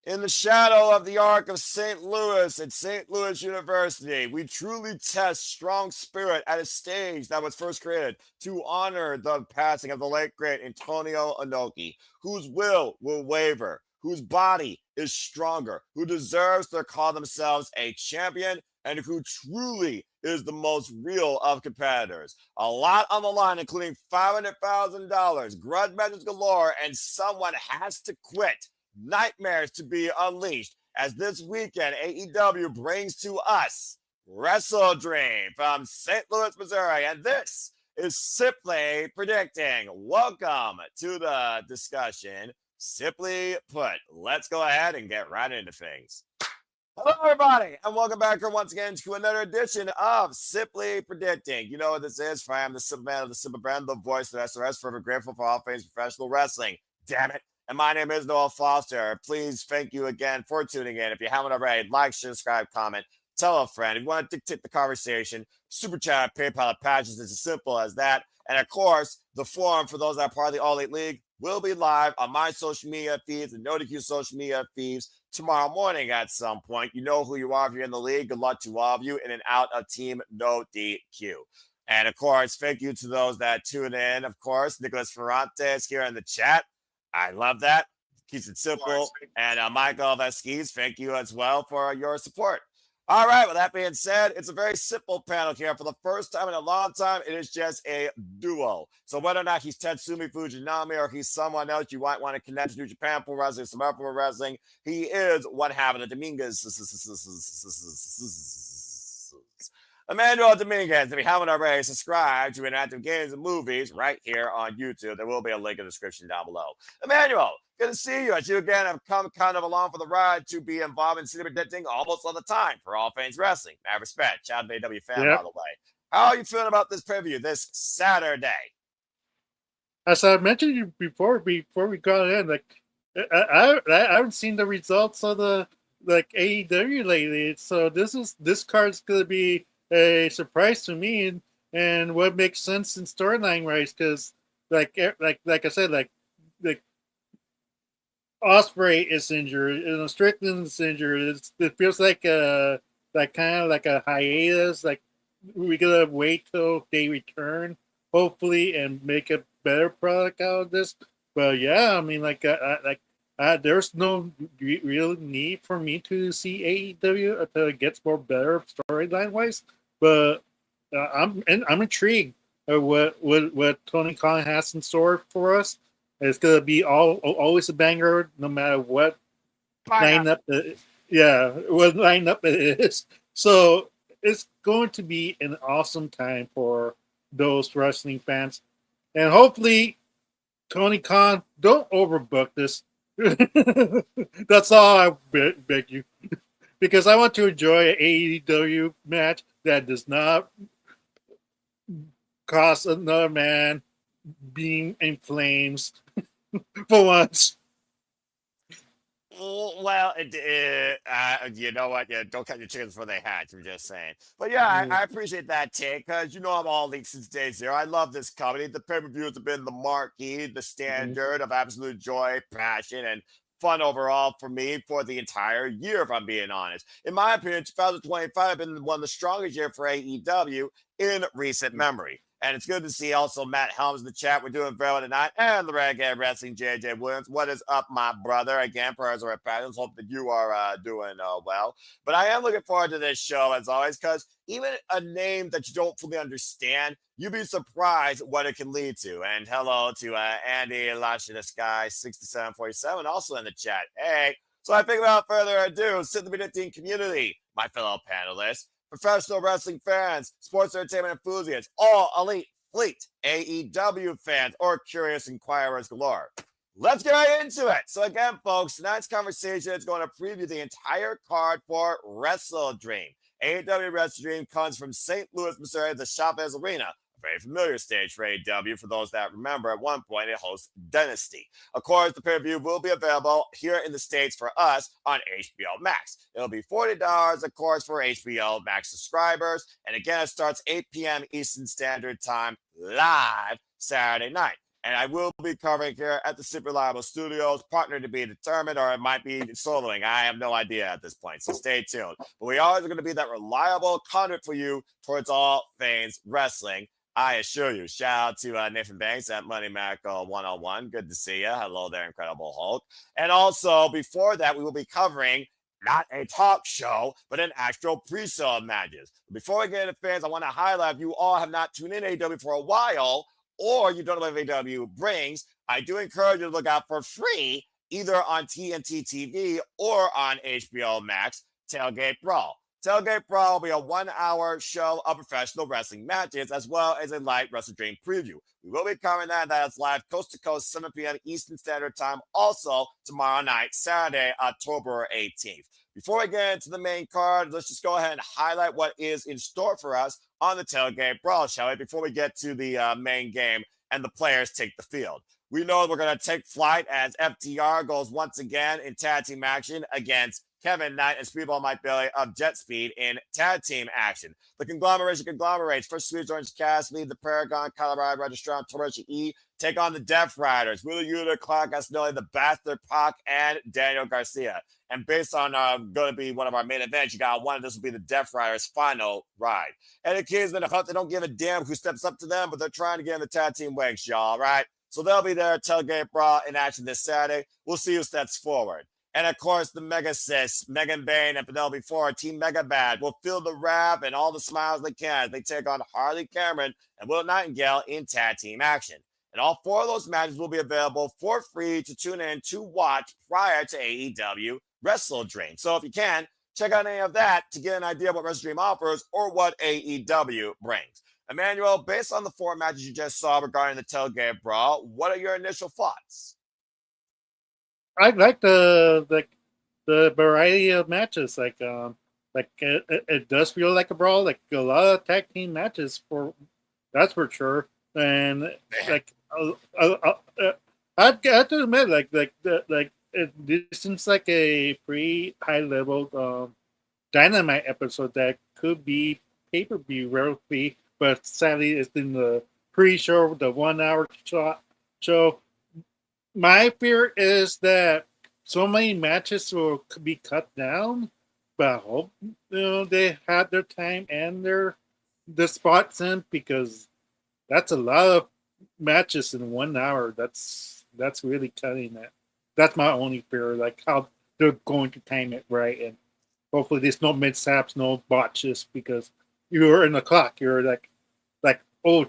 In the shadow of the Ark of St. Louis at St. Louis University, we truly test strong spirit at a stage that was first created to honor the passing of the late great Antonio Inoki, whose will waver, whose body is stronger, who deserves to call themselves a champion, and who truly is the most real of competitors. A lot on the line, including $500,000, grudge matches galore, and someone has to quit. Nightmares to be unleashed as this weekend AEW brings to us Wrestle Dream from St. Louis, Missouri. And this is Simply Predicting. Welcome to the discussion. Simply put, let's go ahead and get right into things. Hello, everybody, and welcome back here once again to another edition of Simply Predicting. You know what this is? For I am the simple man of the simple brand, the voice of SRS, forever grateful for all things professional wrestling. Damn it. And my name is Noel Foster. Please, thank you again for tuning in. If you haven't already, like, share, subscribe, comment, tell a friend. If you want to dictate the conversation, super chat, PayPal, patches. It's as simple as that. And of course, the forum for those that are part of the All Elite League will be live on my social media feeds and NoDQ social media feeds tomorrow morning at some point. You know who you are if you're in the league. Good luck to all of you in and out of Team No DQ. And of course, thank you to those that tune in. Of course, Nicholas Ferrantes here in the chat. I love that. Keeps it simple. And Michael Vesquez, thank you as well for your support. All right, with that being said, it's a very simple panel here. For the first time in a long time, it is just a duo. So whether or not he's Tetsumi Fujinami or he's someone else you might want to connect to New Japan Pro Wrestling, some Pro Wrestling, he is one half of the Dominguez. Emmanuel Dominguez. If you haven't already, subscribe to Interactive Games and Movies right here on YouTube. There will be a link in the description down below. Emmanuel, good to see you. As you again have come kind of along for the ride to be involved in city predicting almost all the time for all things wrestling. Mad respect. Shout out to AEW fan, by the way. How are you feeling about this preview this Saturday? As I mentioned you before we got in, like I haven't seen the results of the AEW lately, so this card's gonna be a surprise to me, and what makes sense in storyline wise, because like I said, like Osprey is injured, Strickland is injured. It feels like kind of like a hiatus. Like we gotta wait till they return, hopefully, and make a better product out of this. But yeah, I mean, there's no real need for me to see AEW until it gets more better storyline wise. But I'm intrigued at what Tony Khan has in store for us. It's gonna be always a banger, no matter what lineup. What lineup it is. So it's going to be an awesome time for those wrestling fans, and hopefully, Tony Khan, don't overbook this. That's all I beg you, because I want to enjoy an AEW match that does not cost another man being in flames for once. Well, you know what? Yeah, don't cut your chickens before they hatch. I'm just saying. But yeah, I appreciate that take because you know I'm all league since day zero. I love this company. The pay-per-views have been the marquee, the standard of absolute joy, passion, and fun overall for me for the entire year, if I'm being honest. In my opinion, 2025 has been one of the strongest years for AEW in recent memory. And it's good to see also Matt Helms in the chat. We're doing very well tonight. And the Renegade Wrestling, JJ Williams. What is up, my brother? Again, prayers are passions. Hope that you are doing well. But I am looking forward to this show, as always, because even a name that you don't fully understand, you'd be surprised what it can lead to. And hello to Andy Lashley Sky 6747, also in the chat. Hey. So I think without further ado, sit the predicting community, my fellow panelists, professional wrestling fans, sports entertainment enthusiasts, all elite fleet AEW fans, or curious inquirers galore. Let's get right into it. So again, folks, tonight's conversation is going to preview the entire card for Wrestle Dream. AEW Wrestle Dream comes from St. Louis, Missouri, the Chavez Arena. Very familiar stage for AEW. For those that remember, at one point it hosts Dynasty. Of course, the pay-per-view will be available here in the States for us on HBO Max. It'll be $40, of course, for HBO Max subscribers. And again, it starts 8 p.m. Eastern Standard Time live Saturday night. And I will be covering here at the Super Reliable Studios, partner to be determined, or it might be soloing. I have no idea at this point, so stay tuned. But we are going to be that reliable conduit for you towards all things wrestling. I assure you. Shout out to Nathan Banks at Money Miracle 101. Good to see you. Hello there, Incredible Hulk. And also, before that, we will be covering not a talk show, but an actual pre-show of matches. Before we get into fans, I want to highlight if you all have not tuned in AEW for a while, or you don't know what AEW brings, I do encourage you to look out for free, either on TNT TV or on HBO Max, Tailgate Brawl. Tailgate Brawl will be a 1-hour show of professional wrestling matches, as well as a light Wrestledream preview. We will be covering that. That's live coast to coast, 7 p.m. Eastern Standard Time, also tomorrow night, Saturday, October 18th. Before we get into the main card, let's just go ahead and highlight what is in store for us on the Tailgate Brawl, shall we? Before we get to the main game and the players take the field. We know we're going to take flight as FTR goes once again in tag team action against Kevin Knight and Speedball Mike Bailey of Jet Speed in tag team action. The conglomeration conglomerates. First, Sweet Orange Cassidy, the Paragon, Colorado Registrar, Torisha E take on the Death Riders. Wheeler Yuta, Clark Castanelli, the Bastard Pac, and Daniel Garcia. And based on going to be one of our main events, you got one of this will be the Death Riders' final ride. And the kids in the hunt, they don't give a damn who steps up to them, but they're trying to get in the tag team ranks, y'all, right? So they'll be there at Tailgate Brawl in action this Saturday. We'll see who steps forward. And of course, the Mega Sis, Megan Bain and Penelope Ford, Team Mega Bad, will feel the rap and all the smiles they can as they take on Harley Cameron and Will Nightingale in tag team action. And all 4 of those matches will be available for free to tune in to watch prior to AEW Wrestledream. So if you can, check out any of that to get an idea of what Wrestledream offers or what AEW brings. Emmanuel, based on the 4 matches you just saw regarding the Tailgate Brawl, what are your initial thoughts? I like the variety of matches. It does feel like a brawl. Like a lot of tag team matches for that's for sure. And like I have to admit, this seems like a pretty high level Dynamite episode that could be pay per view rarely, but sadly it's in the pre-show, the 1 hour show. My fear is that so many matches will be cut down, but I hope they had their time and the spots in, because that's a lot of matches in 1 hour. That's really cutting it. That's my only fear, like how they're going to time it right, and hopefully there's no mishaps, no botches, because you're in the clock. You're like oh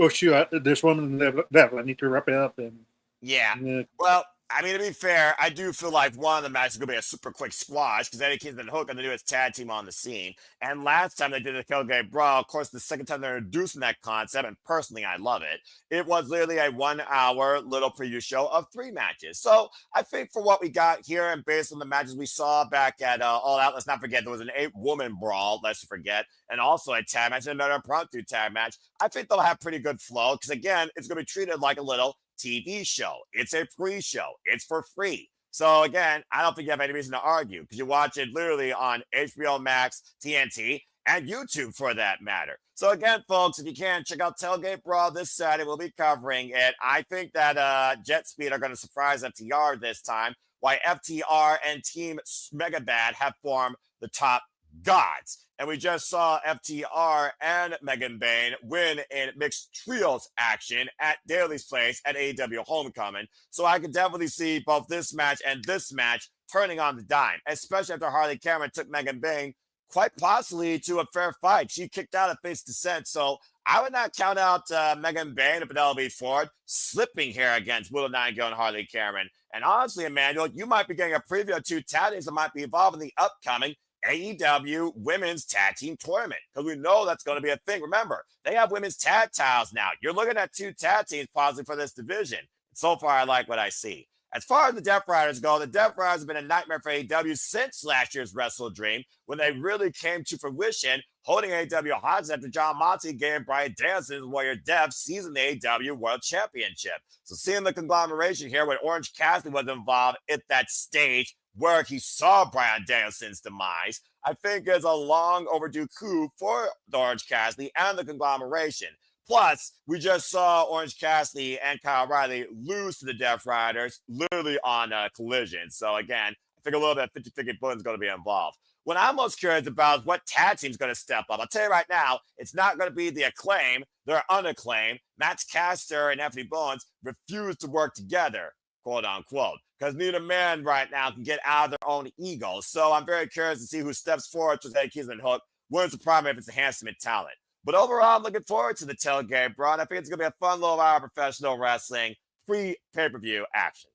shoot, there's one left. I need to wrap it up and. Yeah. Well, I mean, to be fair, I do feel like one of the matches is going to be a super quick squash because Eddie Kingston and Hook are the newest tag team on the scene. And last time they did the Tailgate Brawl, of course, the second time they're introducing that concept, and personally, I love it. It was literally a 1 hour little preview show of 3 matches. So I think for what we got here and based on the matches we saw back at All Out, let's not forget there was an 8-woman brawl, let's forget, and also a tag match and another impromptu tag match. I think they'll have pretty good flow because, again, it's going to be treated like a little TV show. It's a pre-show. It's for free. So again, I don't think you have any reason to argue because you watch it literally on HBO Max, TNT, and YouTube for that matter. So again, folks, if you can, check out Tailgate Brawl this Saturday. We'll be covering it. I think that Jet Speed are going to surprise FTR this time, why FTR and Team Mega Bad have formed the top gods. And we just saw FTR and Megan Bain win in mixed trios action at Daly's Place at AEW Homecoming. So I can definitely see both this match and this match turning on the dime, especially after Harley Cameron took Megan Bain quite possibly to a fair fight. She kicked out of Face Descent. So I would not count out Megan Bain and Penelope Ford slipping here against Willow Nightingale and Harley Cameron. And honestly, Emmanuel, you might be getting a preview of 2 tag teams that might be involved in the upcoming AEW Women's Tag Team Tournament, because we know that's going to be a thing. Remember, they have women's tag titles now. You're looking at 2 tag teams possibly for this division. So far, I like what I see. As far as the Death Riders go, the Death Riders have been a nightmare for AEW since last year's Wrestledream, when they really came to fruition, holding AEW hostage after John Moxley gave Bryan Danielson's Warrior Death season the AEW World Championship. So seeing the conglomeration here when Orange Cassidy was involved at that stage where he saw Bryan Danielson's demise, I think is a long overdue coup for the Orange Cassidy and the conglomeration. Plus, we just saw Orange Cassidy and Kyle O'Reilly lose to the Death Riders, literally on a collision. So again, I think a little bit of 50-50 bullying is going to be involved. What I'm most curious about is what tag team's going to step up. I'll tell you right now, it's not going to be the Acclaim. They're unacclaimed. Max Caster and Anthony Bowens refuse to work together, quote unquote, because neither man right now can get out of their own egos. So I'm very curious to see who steps forward to Eddie Kingston and Hook, wins the primary if it's enhancement talent. But overall, I'm looking forward to the tailgate, bro. And I think it's going to be a fun little hour of professional wrestling, free pay-per-view action.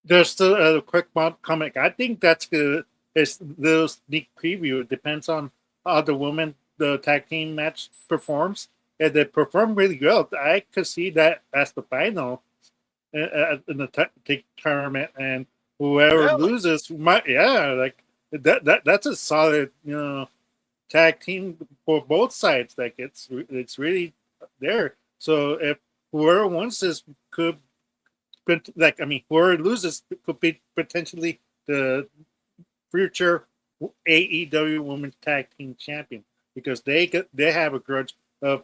Just a quick comment. I think that's good. It's the sneak preview. It depends on how the tag team match performs. If they perform really well, I could see that as the final in the tournament, and whoever loses might, that's a solid, tag team for both sides. Like it's really there. So if whoever wins this could, whoever loses could be potentially the future AEW Women's Tag Team Champion, because they have a grudge of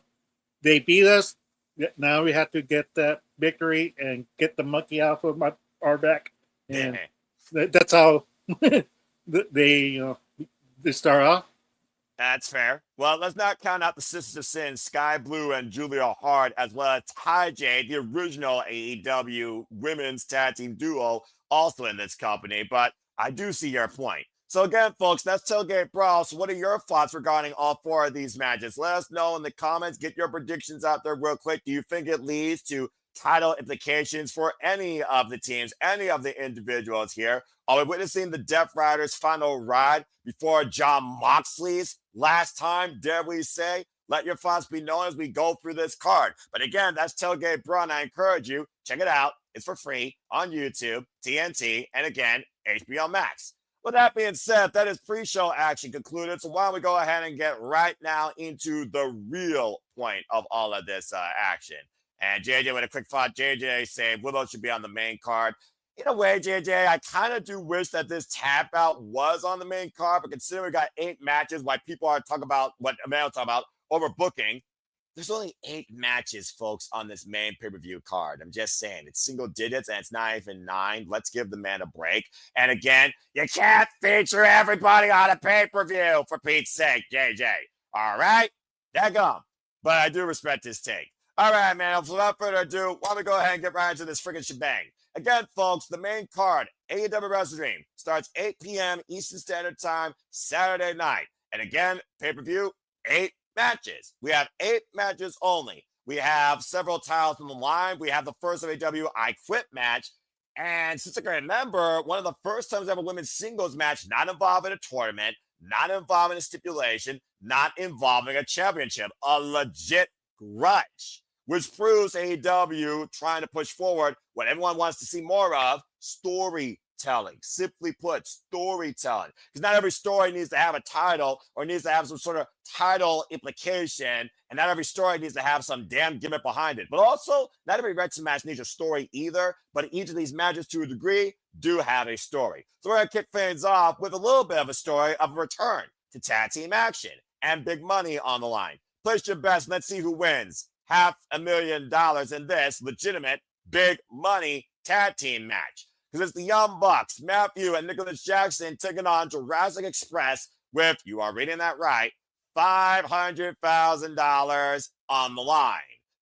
they beat us. Now we have to get that victory and get the monkey off of our back, and that's how they start off. That's fair. Well, let's not count out the Sisters of Sin, Sky Blue and Julia Hart, as well as Ty Jade, the original AEW women's tag team duo, also in this company. But I do see your point. So again, folks, that's Tailgate Brawl. So what are your thoughts regarding all four of these matches? Let us know in the comments. Get your predictions out there real quick. Do you think it leads to title implications for any of the teams, any of the individuals here? Are we witnessing the Death Riders' final ride before Jon Moxley's last time, dare we say? Let your thoughts be known as we go through this card. But again, that's Tailgate Brawl, and I encourage you, check it out. It's for free on YouTube, TNT, and again, HBO Max. With that being said, that is pre-show action concluded. So why don't we go ahead and get right now into the real point of all of this action. And JJ with a quick thought. JJ said Willow should be on the main card. In a way, JJ, I kind of do wish that this tap out was on the main card, but considering we got 8 matches, why people are talking about what Emmanuel talking about overbooking, there's only 8 matches, folks, on this main pay-per-view card. I'm just saying, it's single digits and it's not even 9. Let's give the man a break. And again, you can't feature everybody on a pay-per-view, for Pete's sake, JJ. All right? Daggum. But I do respect his take. All right, man. Without further ado, why don't we go ahead and get right into this freaking shebang? Again, folks, the main card, AEW Wrestledream, starts 8 p.m. Eastern Standard Time, Saturday night. And again, pay-per-view, 8 matches. We have 8 matches only. We have several titles on the line. We have the first of AEW I Quit match. And since I can remember, one of the first times ever women's singles match not involving a tournament, not involving a stipulation, not involving a championship, a legit grudge, which proves AEW trying to push forward what everyone wants to see more of, storytelling. Simply put, storytelling. Because not every story needs to have a title or needs to have some sort of title implication, and not every story needs to have some damn gimmick behind it. But also, not every wrestling match needs a story either, but each of these matches, to a degree, do have a story. So we're going to kick things off with a little bit of a story of a return to tag team action and big money on the line. Place your bets and let's see who wins $500,000 in this legitimate big money tag team match. Because it's the Young Bucks, Matthew and Nicholas Jackson, taking on Jurassic Express with, you are reading that right, $500,000 on the line.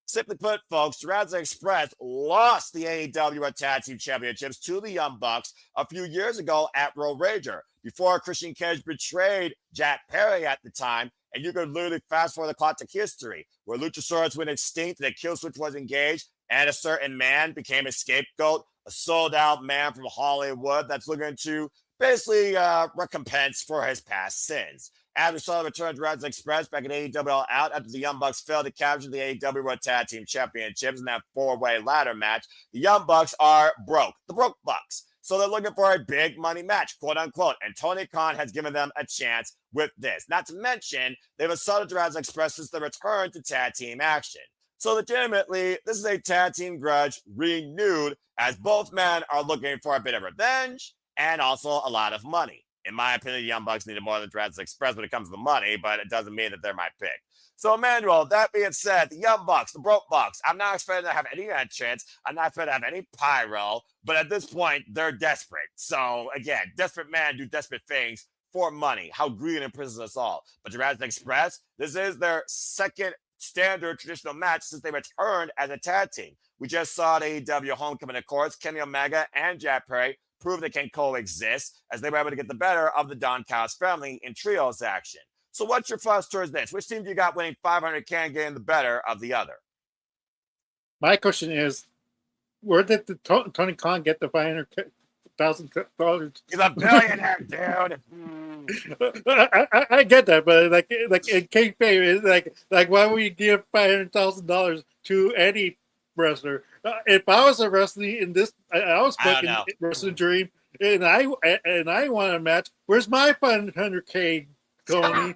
Simply put, folks, Jurassic Express lost the AEW Tag Team Championships to the Young Bucks a few years ago at Road Rager, before Christian Cage betrayed Jack Perry at the time. And you could literally fast forward the clock to history, where Luchasaurus went extinct, and a kill switch was engaged, and a certain man became a scapegoat, a sold-out man from Hollywood that's looking to basically recompense for his past sins. As we saw the return of Jurassic Express back in AEW All Out after the Young Bucks failed to capture the AEW World Tag Team Championships in that 4-way ladder match, the Young Bucks are broke. The broke Bucks. So they're looking for a big money match, quote unquote. And Tony Khan has given them a chance with this. Not to mention, they've assaulted Jurassic Express since the return to tag team action. So legitimately, this is a tag team grudge renewed, as both men are looking for a bit of revenge and also a lot of money. In my opinion, the Young Bucks needed more than Jurassic Express when it comes to the money, but it doesn't mean that they're my pick. So, Emmanuel, that being said, the Young Bucks, the Broke Bucks, I'm not expecting to have any entrance. I'm not expecting to have any pyro, but at this point, they're desperate. So, again, desperate men do desperate things for money. How greed imprisons us all. But Jurassic Express, this is their second standard traditional match since they returned as a tag team. We just saw the AEW Homecoming, of course. Kenny Omega and Jack Perry prove they can coexist as they were able to get the better of the Don Callis family in trios action. So what's your thoughts towards this? Which team do you got winning 500K and getting the better of the other? My question is, where did the Tony Khan get the $500,000? He's a billionaire, dude. I get that, but like in kayfabe, it's like why would you give $500,000 to any wrestler? If I was a wrestler in this, I was booking Wrestledream, and I want a match. Where's my $500K, Tony?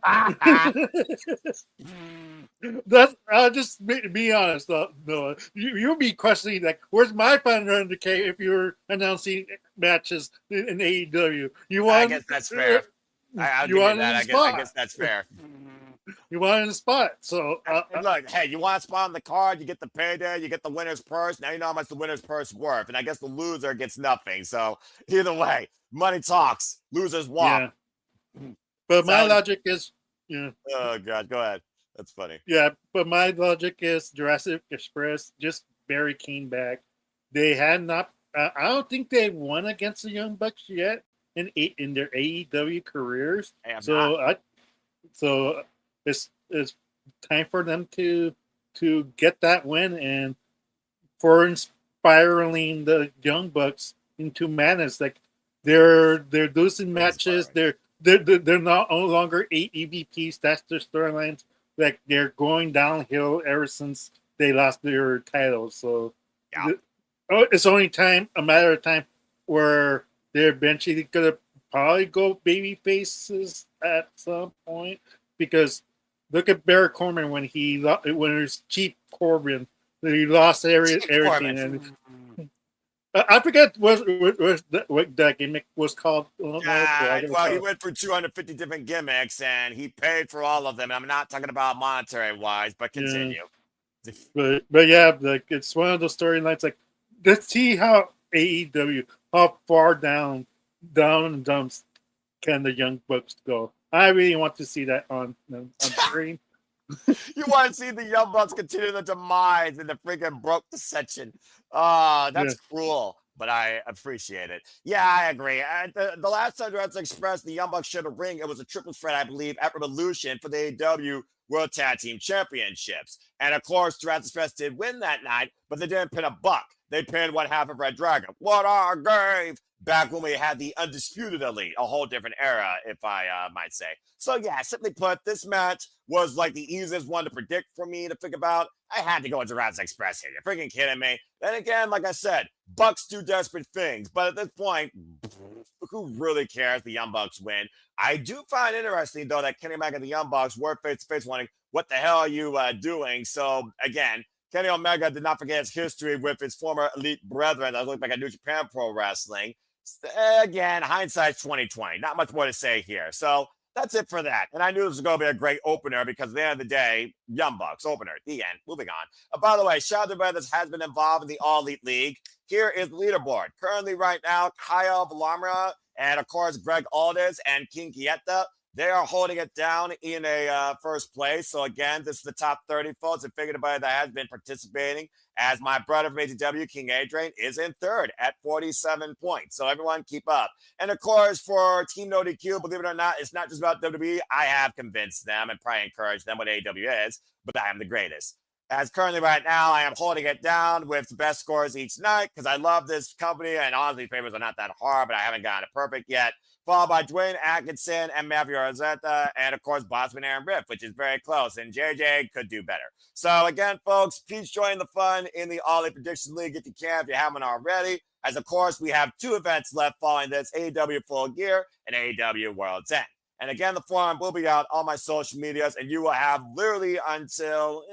I'll just be honest, Noah. You'll be questioning like, where's my $500K if you're announcing matches in AEW? I guess that's fair. I guess that's fair. You want it in the spot. So look, hey, you want a spot on the card, you get the payday, you get the winner's purse. Now you know how much the winner's purse worth, and I guess the loser gets nothing. So either way, money talks. Losers walk. Yeah. But my logic is, oh God, go ahead. That's funny. Yeah, but my logic is Jurassic Express just very keen back. They had not. I don't think they've won against the Young Bucks yet in their AEW careers. So it's time for them to get that win and for inspiring the Young Bucks into madness. Like they're losing matches. They're no longer EVPs. That's their storylines. Like they're going downhill ever since they lost their titles. So it's only a matter of time where they're eventually gonna probably go baby faces at some point, because look at Barry Corbin when it was Chief Corbin, he lost everything. And I forget what that gimmick was called. Well, he went for 250 different gimmicks, and he paid for all of them. I'm not talking about monetary wise, but continue. Yeah. But yeah, like it's one of those storylines. Like, let's see how AEW, how far down in the dumps can the Young Bucks go. I really want to see that on screen. You want to see the Young Bucks continue the demise in the freaking broke dissension. That's cruel, but I appreciate it. Yeah, I agree. The last time Jurassic Express, the Young Bucks shared a ring. It was a triple threat, I believe, at Revolution for the AEW World Tag Team Championships. And of course, Jurassic Express did win that night, but they didn't pin a buck. They pinned one half of Red Dragon. What our grave! Back when we had the Undisputed Elite, a whole different era, if I might say. So yeah, simply put, this match was like the easiest one to predict for me to think about. I had to go with Jurassic Express here. You're freaking kidding me. Then again, like I said, Bucks do desperate things. But at this point, who really cares? The Young Bucks win. I do find interesting, though, that Kenny Omega and the Young Bucks were face-to-face wanting, what the hell are you doing? So again, Kenny Omega did not forget his history with his former elite brethren that looked like at New Japan Pro Wrestling. Again, hindsight's 2020. Not much more to say here. So that's it for that. And I knew this was going to be a great opener because at the end of the day, Young Bucks opener. The end. Moving on. By the way, shout out to everybody that has been involved in the All Elite League. Here is the leaderboard. Currently, right now, Kyle Valamra and of course Greg Aldis and King Kieta. They are holding it down in a first place. So again, this is the top 30 folks. And figured about that has been participating, as my brother from AEW, King Adrian, is in third at 47 points. So everyone keep up. And of course, for Team No DQ, believe it or not, it's not just about WWE. I have convinced them and probably encouraged them what AEW is, but I am the greatest. As currently right now, I am holding it down with the best scores each night because I love this company, and honestly, favors are not that hard, but I haven't gotten it perfect yet. Followed by Dwayne Atkinson and Matthew Rosetta, and of course, Bossman Aaron Riff, which is very close, and JJ could do better. So again, folks, please join the fun in the All Elite Prediction League if you can, if you haven't already. As of course, we have 2 events left following this: AEW Full Gear and AEW World's End. And again, the forum will be out on my social medias, and you will have literally until,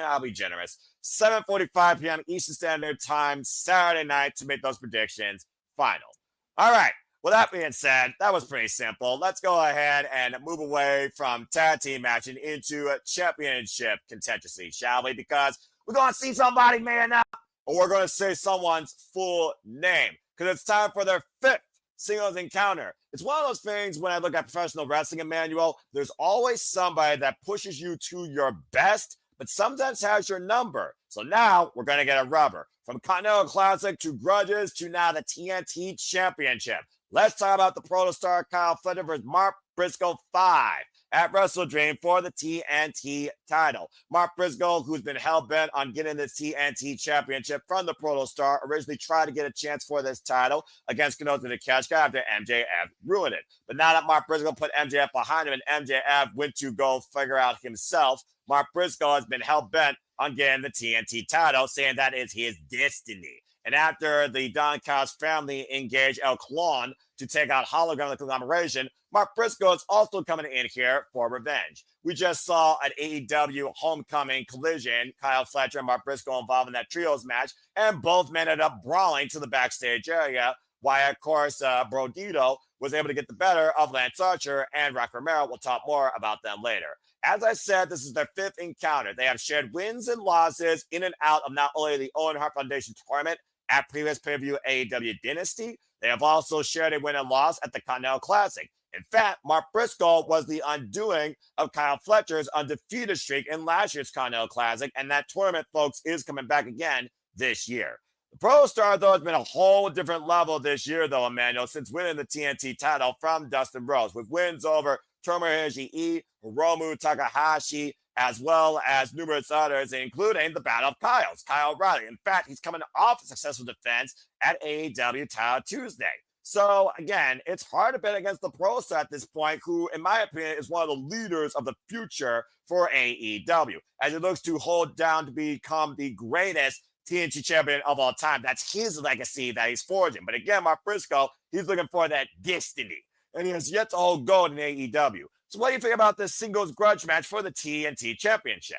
I'll be generous, 7:45 p.m. Eastern Standard Time, Saturday night to make those predictions final. All right. With that being said, that was pretty simple. Let's go ahead and move away from tag team matching into a championship contention, shall we? Because we're going to see somebody man up, or we're going to say someone's full name, because it's time for their 5th singles encounter. It's one of those things when I look at professional wrestling, Emmanuel, there's always somebody that pushes you to your best, but sometimes has your number. So now we're going to get a rubber. From Continental Classic to Grudges to now the TNT Championship. Let's talk about the Protostar Kyle Fletcher versus Mark Briscoe 5 at Wrestledream for the TNT title. Mark Briscoe, who's been hell-bent on getting this TNT championship from the Protostar, originally tried to get a chance for this title against Kenoto Takeshita after MJF ruined it. But now that Mark Briscoe put MJF behind him and MJF went to go figure out himself, Mark Briscoe has been hell-bent on getting the TNT title, saying that is his destiny. And after the Don Callis family engaged El Clon to take out Hologram of the conglomeration, Mark Briscoe is also coming in here for revenge. We just saw an AEW homecoming collision, Kyle Fletcher and Mark Briscoe involved in that trios match, and both men ended up brawling to the backstage area, while, of course, Brodito was able to get the better of Lance Archer and Rock Romero. We'll talk more about them later. As I said, this is their 5th encounter. They have shared wins and losses in and out of not only the Owen Hart Foundation tournament at previous pay-per-view AEW Dynasty, they have also shared a win and loss at the Continental Classic. In fact, Mark Briscoe was the undoing of Kyle Fletcher's undefeated streak in last year's Continental Classic, and that tournament, folks, is coming back again this year. The Protostar, though, has been a whole different level this year, though, Emmanuel, since winning the TNT title from Dustin Rhodes, with wins over Tomohiro Ishii, Hiromu Takahashi, as well as numerous others, including the Battle of Kyle's, Kyle O'Reilly. In fact, he's coming off a successful defense at AEW Title Tuesday. So, again, it's hard to bet against the Protostar at this point, who, in my opinion, is one of the leaders of the future for AEW, as he looks to hold down to become the greatest TNT champion of all time. That's his legacy that he's forging. But again, Mark Briscoe, he's looking for that destiny, and he has yet to hold gold in AEW. So what do you think about this singles grudge match for the TNT Championship?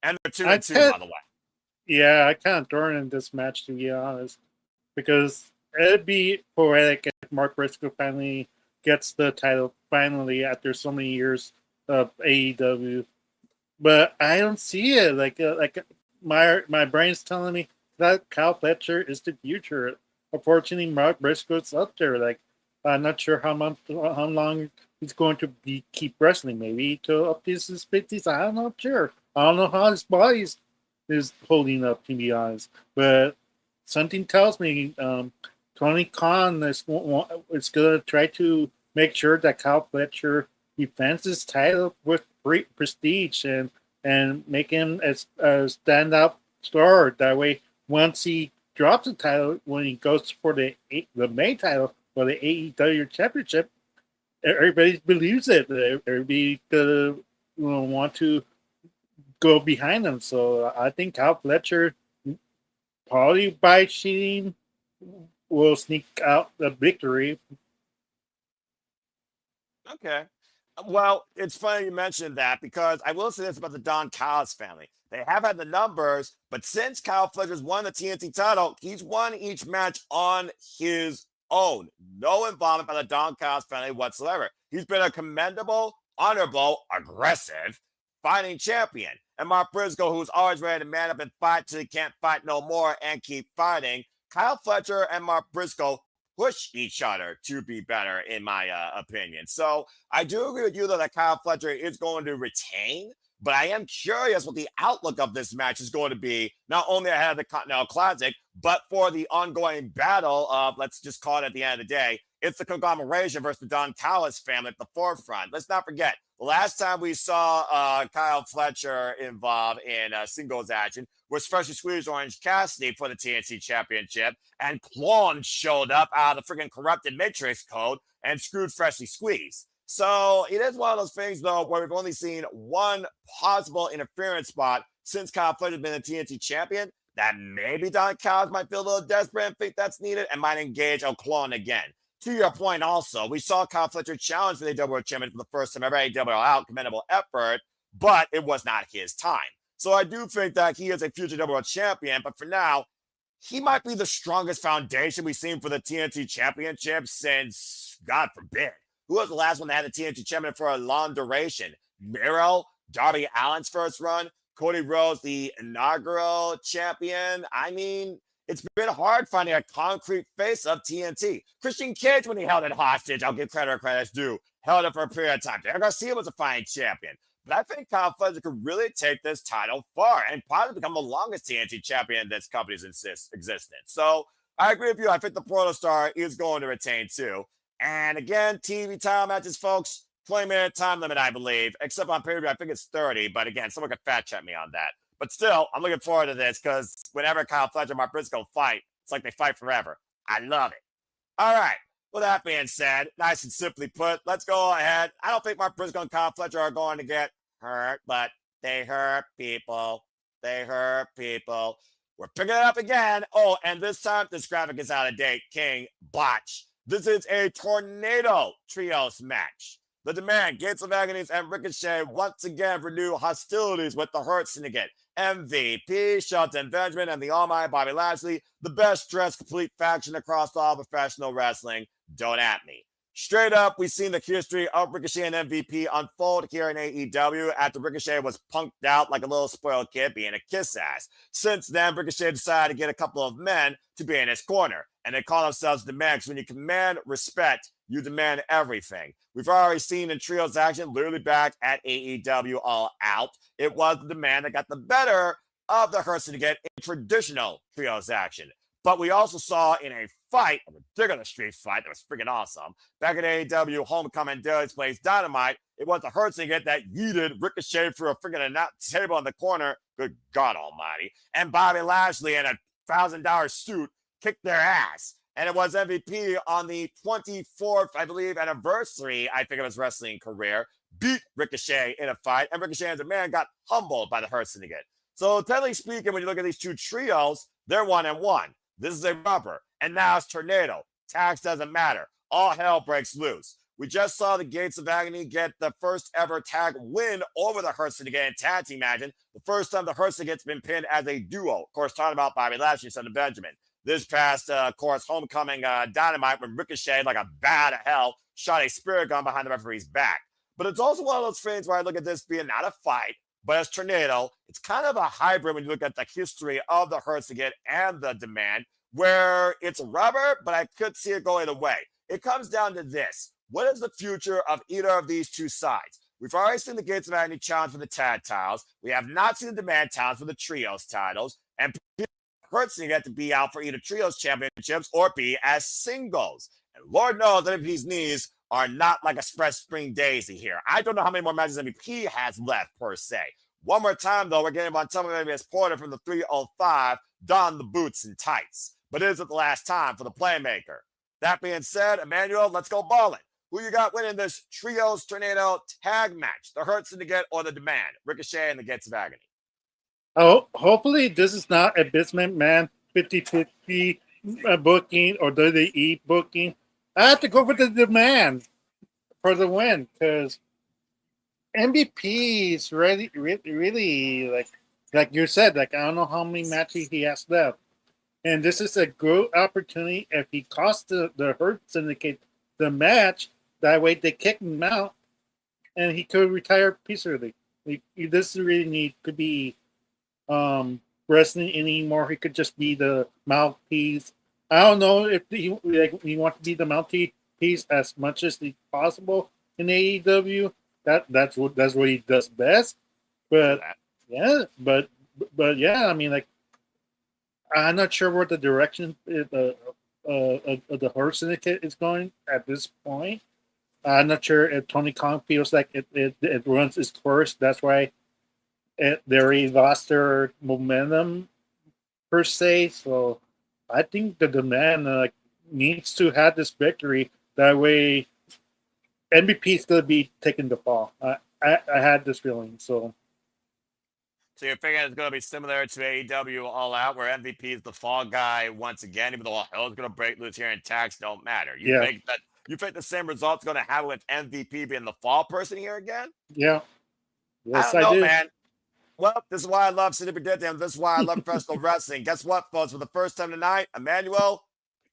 And they're 2-2, by the way. Yeah, I kind of torn in this match, to be honest, because it'd be poetic if Mark Briscoe finally gets the title finally after so many years of AEW. But I don't see it. Like my brain's telling me that Kyle Fletcher is the future. Unfortunately, Mark Briscoe's up there. Like, I'm not sure how long he's going to keep wrestling. Maybe to up to his 50s. I'm not sure. I don't know how his body is holding up, to be honest. But something tells me Tony Khan is going to try to make sure that Kyle Fletcher defends his title with great prestige and make him a standout star. That way, once he drops the title, when he goes for the main title for the AEW Championship, everybody believes it. Everybody want to go behind him. So I think Kyle Fletcher, probably by cheating, will sneak out the victory. Okay. Well, it's funny you mentioned that, because I will say this about the Don Callis family. They have had the numbers, but since Kyle Fletcher's won the TNT title, he's won each match on his own. No involvement by the Don Callis family whatsoever. He's been a commendable, honorable, aggressive fighting champion. And Mark Briscoe, who's always ready to man up and fight till he can't fight no more and keep fighting. Kyle Fletcher and Mark Briscoe push each other to be better, in my opinion. So I do agree with you, though, that Kyle Fletcher is going to retain, but I am curious what the outlook of this match is going to be, not only ahead of the Continental Classic, but for the ongoing battle of, let's just call it at the end of the day, it's the conglomeration versus the Don Callis family at the forefront. Let's not forget, the last time we saw Kyle Fletcher involved in singles action was Freshly Squeezed Orange Cassidy for the TNT Championship, and Clone showed up out of the freaking corrupted Matrix code and screwed Freshly Squeezed. So it is one of those things, though, where we've only seen one possible interference spot since Kyle Fletcher's been the TNT champion, that maybe Don Callis might feel a little desperate and think that's needed and might engage a Clone again. To your point also, we saw Kyle Fletcher challenge for the AEW Championship for the first time ever, AEW out, commendable effort, but it was not his time. So I do think that he is a future WWE champion, but for now, he might be the strongest foundation we've seen for the TNT Championship since, God forbid, who was the last one that had the TNT Championship for a long duration? Miro, Darby Allin's first run, Cody Rhodes, the inaugural champion. I mean, it's been hard finding a concrete face of TNT. Christian Cage, when he held it hostage, I'll give credit where credit's due, held it for a period of time. Derek Garcia was a fine champion. But I think Kyle Fletcher could really take this title far and probably become the longest TNT champion in this company's existence. So I agree with you. I think the Protostar is going to retain too. And again, TV title matches, folks, 20-minute time limit, I believe, except on pay-per-view, I think it's 30. But again, someone could fact check me on that. But still, I'm looking forward to this because whenever Kyle Fletcher and Mark Briscoe fight, it's like they fight forever. I love it. All right. With that being said, nice and simply put, let's go ahead. I don't think Mark Briscoe and Kyle Fletcher are going to get hurt, but they hurt people. They hurt people. We're picking it up again. Oh, and this time, this graphic is out of date. King Botch. This is a tornado trios match. The Demand, Gates of Agonies, and Ricochet once again renew hostilities with the Hurt Syndicate. MVP, Shelton Benjamin, and the Almighty Bobby Lashley, the best dressed complete faction across all professional wrestling. Don't at me. Straight up, we've seen the history of Ricochet and MVP unfold here in AEW after Ricochet was punked out like a little spoiled kid being a kiss ass. Since then, Ricochet decided to get a couple of men to be in his corner, and they call themselves Demand. When you command respect, you demand everything. We've already seen in trios action, literally back at AEW All Out, it was the Demand that got the better of the Hurt Syndicate in traditional trios action. But we also saw in a fight, a ridiculous street fight that was freaking awesome, back at AEW Homecoming Daily's Place Dynamite, it was the Hurt Syndicate that yeeted Ricochet through a freaking table in the corner, good God almighty, and Bobby Lashley in a $1,000 suit kicked their ass. And it was MVP on the 24th, I believe, anniversary, I think, of his wrestling career, beat Ricochet in a fight, and Ricochet as a man got humbled by the Hurt Syndicate. So, technically speaking, when you look at these two trios, they're 1-1. This is a rubber, and now it's Tornado. Tags doesn't matter. All hell breaks loose. We just saw the Gates of Agony get the first ever tag win over the Hurt Syndicate in tag team match. The first time the Hurt Syndicate's been pinned as a duo. Of course, talking about Bobby Lashley and Shelton Benjamin. This past, of course, Homecoming Dynamite when Ricochet, like a bat of hell, shot a spirit gun behind the referee's back. But it's also one of those things where I look at this being not a fight, but as Tornado, it's kind of a hybrid when you look at the history of the Hurt Syndicate and the Demand, where it's rubber, but I could see it go either way. It comes down to this. What is the future of either of these two sides? We've already seen the Gates of Agony challenge for the tag titles. We have not seen the Demand challenge for the trios titles. And Hurt Syndicate to be out for either trios championships or be as singles. And Lord knows MVP's knees are not like a fresh spring daisy here. I don't know how many more matches MVP has left per se. One more time, though, we're getting on top of as Porter from the 305, don the boots and tights. But it isn't the last time for the Playmaker. That being said, Emmanuel, let's go balling. Who you got winning this Trios Tornado tag match? The Hurt Syndicate or the Demand? Ricochet and the Gates of Agony. Oh, hopefully this is not a Bismarck Man 50-50 booking or WWE booking. I have to go with the Demand for the win because MVP is really like you said, like I don't know how many matches he has left. And this is a good opportunity if he costs the Hurt Syndicate the match. That way they kick him out and he could retire peacefully. He doesn't really could be wrestling anymore. He could just be the mouthpiece. I don't know if he wants to be the mouthpiece as much as possible in AEW. That's what he does best. But yeah, I mean, like I'm not sure where the direction of the Hurt Syndicate is going at this point. I'm not sure if Tony Khan feels like it runs its course. That's why they lost their momentum per se. So I think the Demand needs to have this victory. That way, MVP is going to be taking the fall. I had this feeling. So you're figuring it's going to be similar to AEW All Out, where MVP is the fall guy once again, even though all hell is going to break loose here and tags don't matter. You think the same result's going to happen with MVP being the fall person here again? Yeah. Yes, I don't know, man. Well, this is why I love City Predictions. This is why I love professional wrestling. Guess what, folks? For the first time tonight, Emmanuel,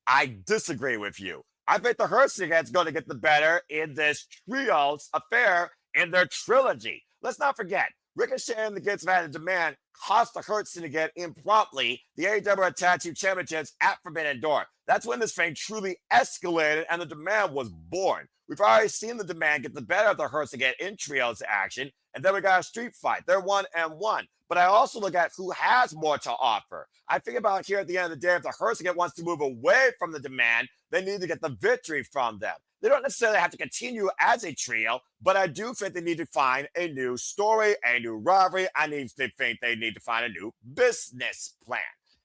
I disagree with you. I think the Hurt Syndicate is going to get the better in this trios affair in their trilogy. Let's not forget, Ricochet and the Gates of Added Demand cost the Hurt Syndicate impromptly the AEW Tag Team Championships at Forbidden Door. That's when this thing truly escalated and the Demand was born. We've already seen the Demand get the better of the Hurt Syndicate in trios action, and then we got a street fight. They're 1-1. But I also look at who has more to offer. I think about here at the end of the day, if the Hurt Syndicate wants to move away from the Demand, they need to get the victory from them. They don't necessarily have to continue as a trio, but I do think they need to find a new story, a new rivalry. I think they need to find a new business plan.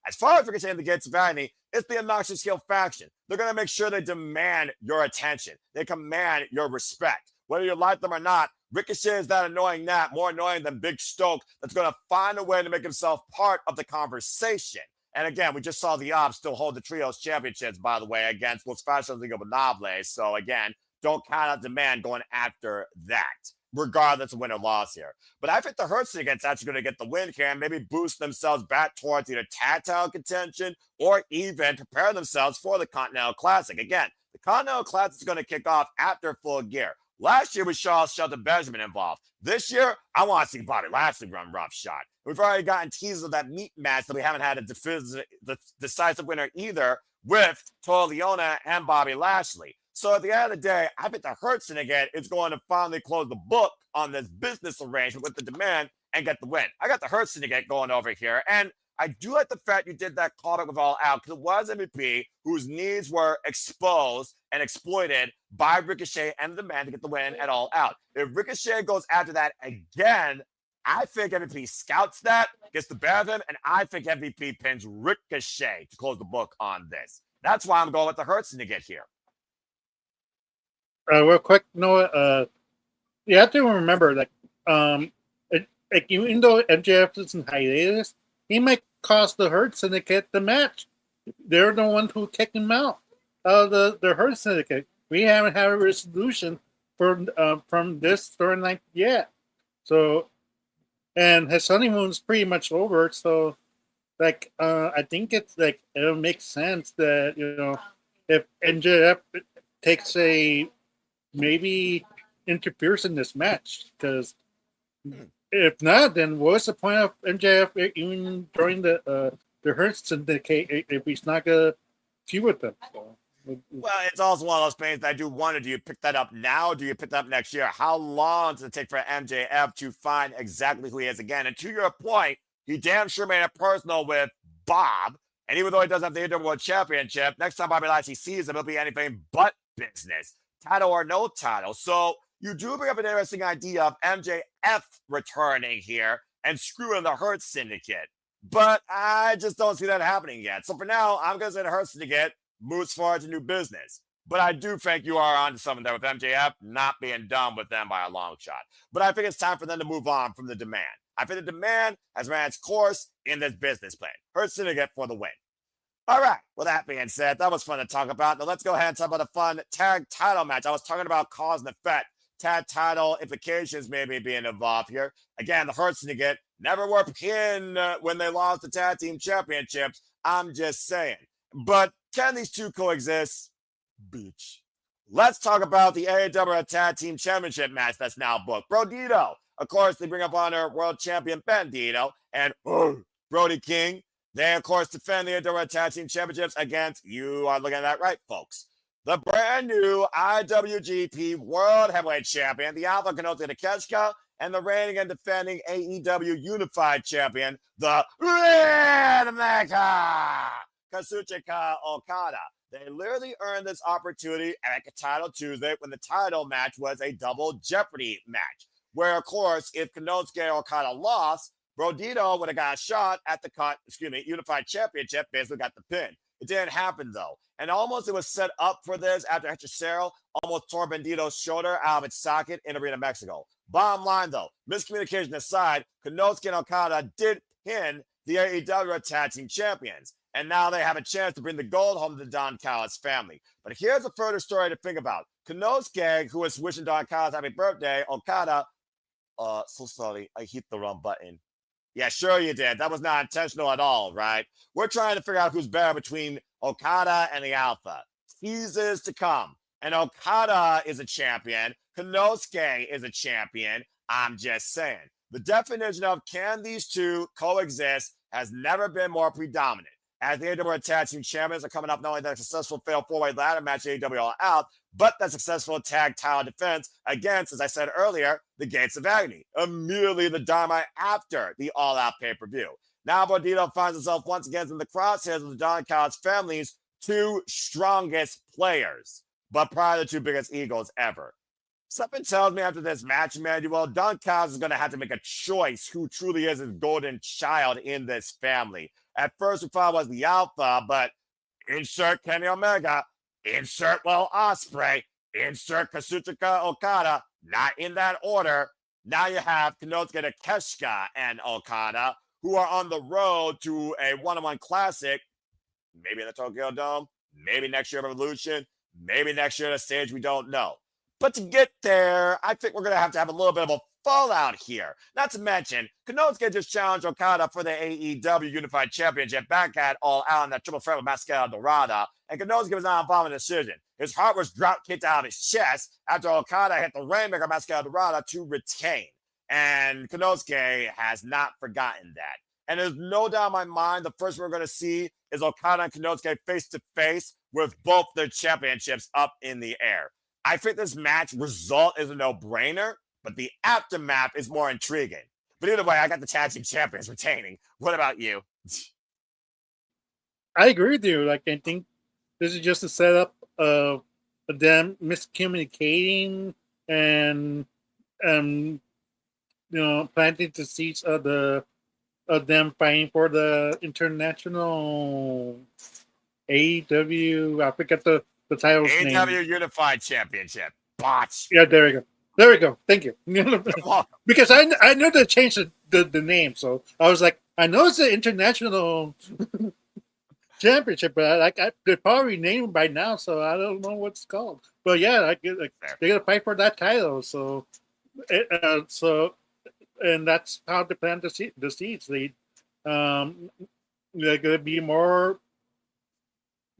As far as Ricochet and the Gates of Agony, it's the Obnoxious Heel faction. They're going to make sure they demand your attention. They command your respect. Whether you like them or not, Ricochet is that annoying gnat, more annoying than Big Stoke, that's going to find a way to make himself part of the conversation. And again, we just saw the Ops still hold the Trios Championships, by the way, against Los Fashion League of Nobles. So again, don't count out Demand going after that, regardless of win or loss here. But I think the Hurt Syndicate is actually going to get the win here and maybe boost themselves back towards either tag title contention or even prepare themselves for the Continental Classic. Again, the Continental Classic is going to kick off after Full Gear. Last year, we saw Shelton Benjamin involved. This year, I want to see Bobby Lashley run roughshod. We've already gotten teasers of that meat match that we haven't had a decisive winner either with Toa Leona and Bobby Lashley. So at the end of the day, I think the Hurt Syndicate is going to finally close the book on this business arrangement with the Demand and get the win. I got the Hurt Syndicate going over here, and I do like the fact you did that callback with All Out because it was MVP whose needs were exposed and exploited by Ricochet and the Man to get the win at All Out. If Ricochet goes after that again, I think MVP scouts that, gets the better of him, and I think MVP pins Ricochet to close the book on this. That's why I'm going with the Hurt Syndicate here. Real quick, Noah, you have to remember that even though MJF is in hiatus, he might cost the Hurt Syndicate the match. They're the ones who kicked him out of the Hurt Syndicate. We haven't had a resolution from this storyline yet. So, and his honeymoon's pretty much over. So, I think it's it'll make sense that if MJF takes maybe interferes in this match, because if not, then what's the point of MJF even during the Hurt Syndicate if he's not gonna feud with them? So, well, it's also one of those things that I do wonder, do you pick that up now? Do you pick that up next year? How long does it take for MJF to find exactly who he is again? And to your point, he damn sure made it personal with Bob. And even though he doesn't have the AEW World Championship, next time Bobby Lashley sees him, it'll be anything but business, title or no title. So you do bring up an interesting idea of MJF returning here and screwing the Hurt Syndicate. But I just don't see that happening yet. So for now, I'm going to say the Hurt Syndicate moves forward to new business. But I do think you are onto something there with MJF not being done with them by a long shot. But I think it's time for them to move on from the Demand. I think the Demand has ran its course in this business plan. Hurt Syndicate for the win. All right. Well, that being said, that was fun to talk about. Now let's go ahead and talk about a fun tag title match. I was talking about cause and effect. Tag title implications maybe being involved here. Again, the Hurt Syndicate never were pinned when they lost the tag team championships. I'm just saying. But can these two coexist? Bitch. Let's talk about the AEW Tag Team Championship match that's now booked. Brodito. Of course, they bring up on their world champion Bandito and Brody King. They, of course, defend the AEW Tag Team Championships against, you are looking at that right, folks, the brand new IWGP World Heavyweight Champion, the Alpha Kanote Takeshita, and the reigning and defending AEW Unified Champion, the Red Mecca, Kazuchika Okada. They literally earned this opportunity at Title Tuesday when the title match was a double Jeopardy match, where, of course, if Konosuke Okada lost, Brodito would have got a shot at the Unified Championship, basically got the pin. It didn't happen, though. And almost it was set up for this after Hechicero almost tore Bandito's shoulder out of its socket in Arena, Mexico. Bottom line, though, miscommunication aside, Konosuke and Okada did pin the AEW Tag Team Champions. And now they have a chance to bring the gold home to the Don Callis family. But here's a further story to think about. Konosuke, who was wishing Don Callis happy birthday, Okada, so sorry, I hit the wrong button. Yeah, sure you did. That was not intentional at all, right? We're trying to figure out who's better between Okada and the Alpha. Teases to come. And Okada is a champion. Konosuke is a champion. I'm just saying. The definition of can these two coexist has never been more predominant. As the AEW Tag Team Champions are coming up, not only that successful fatal four-way ladder match AEW All Out, but that successful tag title defense against, as I said earlier, the Gates of Agony, immediately the dynamite after the All Out pay-per-view. Now Bandito finds himself once again in the crosshairs of the Don Callis family's two strongest players, but probably the two biggest egos ever. Something tells me after this match, Emmanuel, Don Callis is going to have to make a choice who truly is his golden child in this family. At first, we thought it was the Alpha, but insert Kenny Omega, insert Will Ospreay, insert Kazuchika Okada, not in that order. Now you have Konosuke Takeshita and Okada, who are on the road to a one-on-one classic, maybe in the Tokyo Dome, maybe next year Revolution, maybe next year at a stage we don't know. But to get there, I think we're going to have a little bit of a fallout here. Not to mention, Konosuke just challenged Okada for the AEW Unified Championship back at All Out in that triple threat with Mascara Dorada, and Konosuke was not involved in the decision. His heart was drop kicked out of his chest after Okada hit the Rainmaker Mascara Dorada to retain. And Konosuke has not forgotten that. And there's no doubt in my mind the first we're going to see is Okada and Konosuke face to face with both their championships up in the air. I think this match result is a no-brainer, but the aftermath is more intriguing. But either way, I got the tag team champions retaining. What about you? I agree with you. Like, I think this is just a setup of them miscommunicating and planting the seeds of them fighting for the international AEW. I forget the title's name. AEW Unified Championship. Botch. Yeah, there we go. There we go. Thank you. Because I know they changed the name, so I was like, I know it's the international championship, but they're probably named by now, so I don't know what it's called. But yeah, they're gonna fight for that title. So and that's how they plan the seeds. They're gonna be more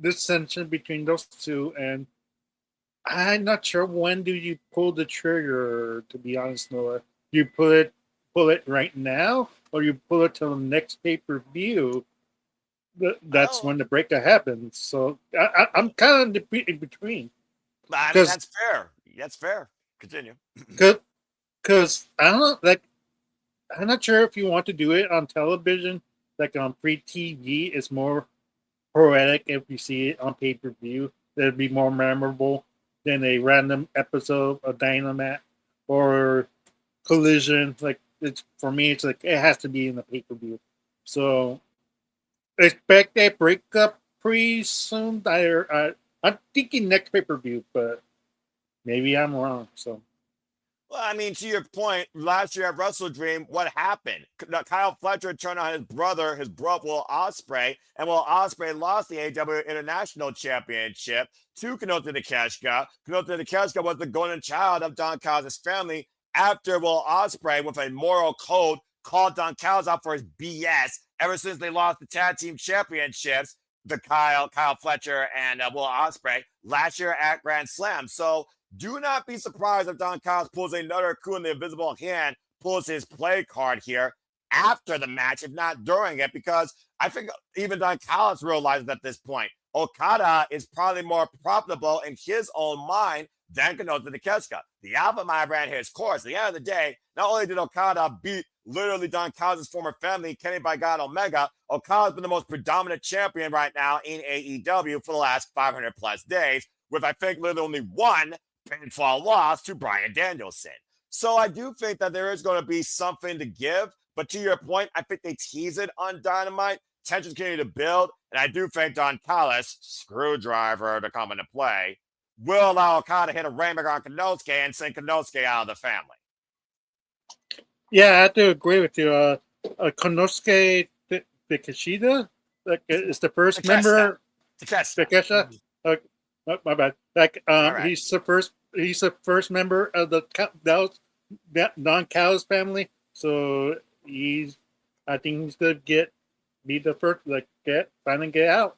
dissension between those two, and I'm not sure when do you pull the trigger. To be honest, Noah, you pull it right now, or you pull it till the next pay-per-view. That's when the breakup happens. So I'm kind of in between. I mean, that's fair. That's fair. Continue. Because I don't know, like, I'm not sure if you want to do it on television, like on free TV. It's more poetic if you see it on pay-per-view. It'd be more memorable than a random episode of Dynamite or Collision. Like, it's for me, it's like it has to be in the pay-per-view. So expect a breakup pretty soon. I'm thinking next pay-per-view, but maybe I'm wrong. So. Well, I mean, to your point, last year at Wrestledream, what happened? Kyle Fletcher turned on his brother Will Ospreay, and Will Ospreay lost the AEW International Championship to Konosuke Takeshita. Konosuke Takeshita was the golden child of Don Callis' family after Will Ospreay, with a moral code, called Don Callis out for his BS ever since they lost the tag team championships, the Kyle Fletcher and Will Ospreay last year at Grand Slam. So do not be surprised if Don Callis pulls another coup in the invisible hand, pulls his play card here after the match, if not during it, because I think even Don Callis realizes at this point, Okada is probably more profitable in his own mind than Konosuke Takeshita. The Alpha might have ran his course. At the end of the day, not only did Okada beat literally Don Callis' former family, Kenny by God Omega, Okada's been the most predominant champion right now in AEW for the last 500 plus days, with I think literally only one pinfall loss to Bryan Danielson. So I do think that there is going to be something to give, but to your point, I think they tease it on Dynamite. Tensions continue to build, and I do think Don Callis, screwdriver to come into play, will allow Okada to hit a Rainmaker on Konosuke and send Konosuke out of the family. Yeah, I have to agree with you. Konosuke Takeshita is the first member. Takeshita. My bad. Like, right. He's the first member of the Don Callis family. So he's I think he's gonna be the first, finally get out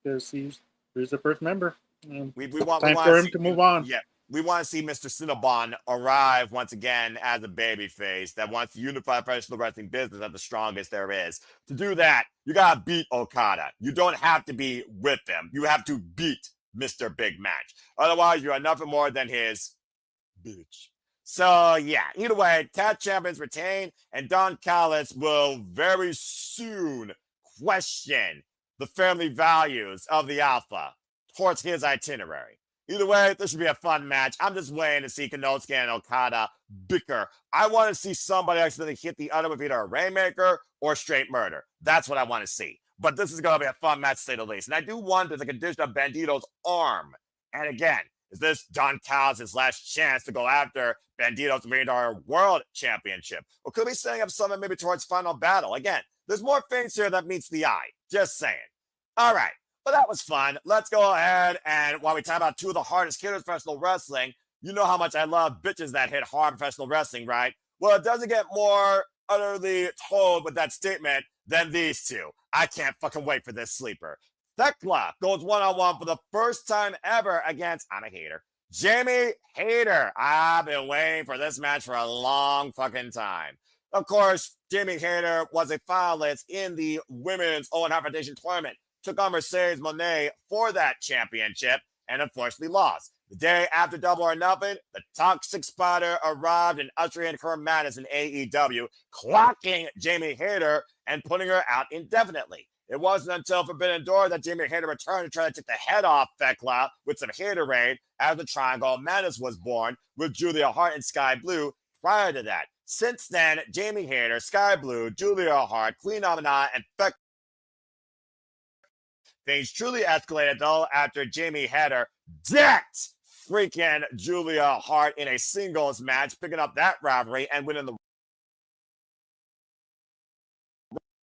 because he's the first member. Time for him to move on. Yeah, we want to see Mr. Cinnabon arrive once again as a babyface that wants to unify professional wrestling business at the strongest there is. To do that, you gotta beat Okada. You don't have to be with him. You have to beat Mr. Big Match. Otherwise, you are nothing more than his bitch. So yeah, either way, tag champions retain, and Don Callis will very soon question the family values of the Alpha towards his itinerary. Either way, this should be a fun match. I'm just waiting to see Konosuke and Okada bicker. I want to see somebody actually hit the other with either a Rainmaker or straight murder. That's what I want to see. But this is going to be a fun match, to say the least. And I do wonder the condition of Bandito's arm. And again, is this Don Callis' last chance to go after Bandito's $1 World Championship? Or could we be setting up something maybe towards Final Battle? Again, there's more things here that meets the eye. Just saying. All right. Well, that was fun. Let's go ahead and while we talk about two of the hardest hitters in professional wrestling, you know how much I love bitches that hit hard in professional wrestling, right? Well, it doesn't get more utterly told with that statement than these two. I can't fucking wait for this sleeper. Thekla goes one-on-one for the first time ever against, I'm a hater, Jamie Hayter. I've been waiting for this match for a long fucking time. Of course, Jamie Hayter was a finalist in the Women's Owen Hart Foundation tournament, took on Mercedes Moné for that championship, and unfortunately lost. The day after Double or Nothing, the Toxic Spider arrived and ushered in her madness in AEW, clocking Jamie Hayter and putting her out indefinitely. It wasn't until Forbidden Door that Jamie Hayter returned to try to take the head off Thekla with some Haterade as the Triangle of Madness was born with Julia Hart and Sky Blue prior to that. Since then, Jamie Hayter, Sky Blue, Julia Hart, Queen Amina, and Thekla. Things truly escalated though after Jamie Hayter decked freaking Julia Hart in a singles match, picking up that rivalry and winning the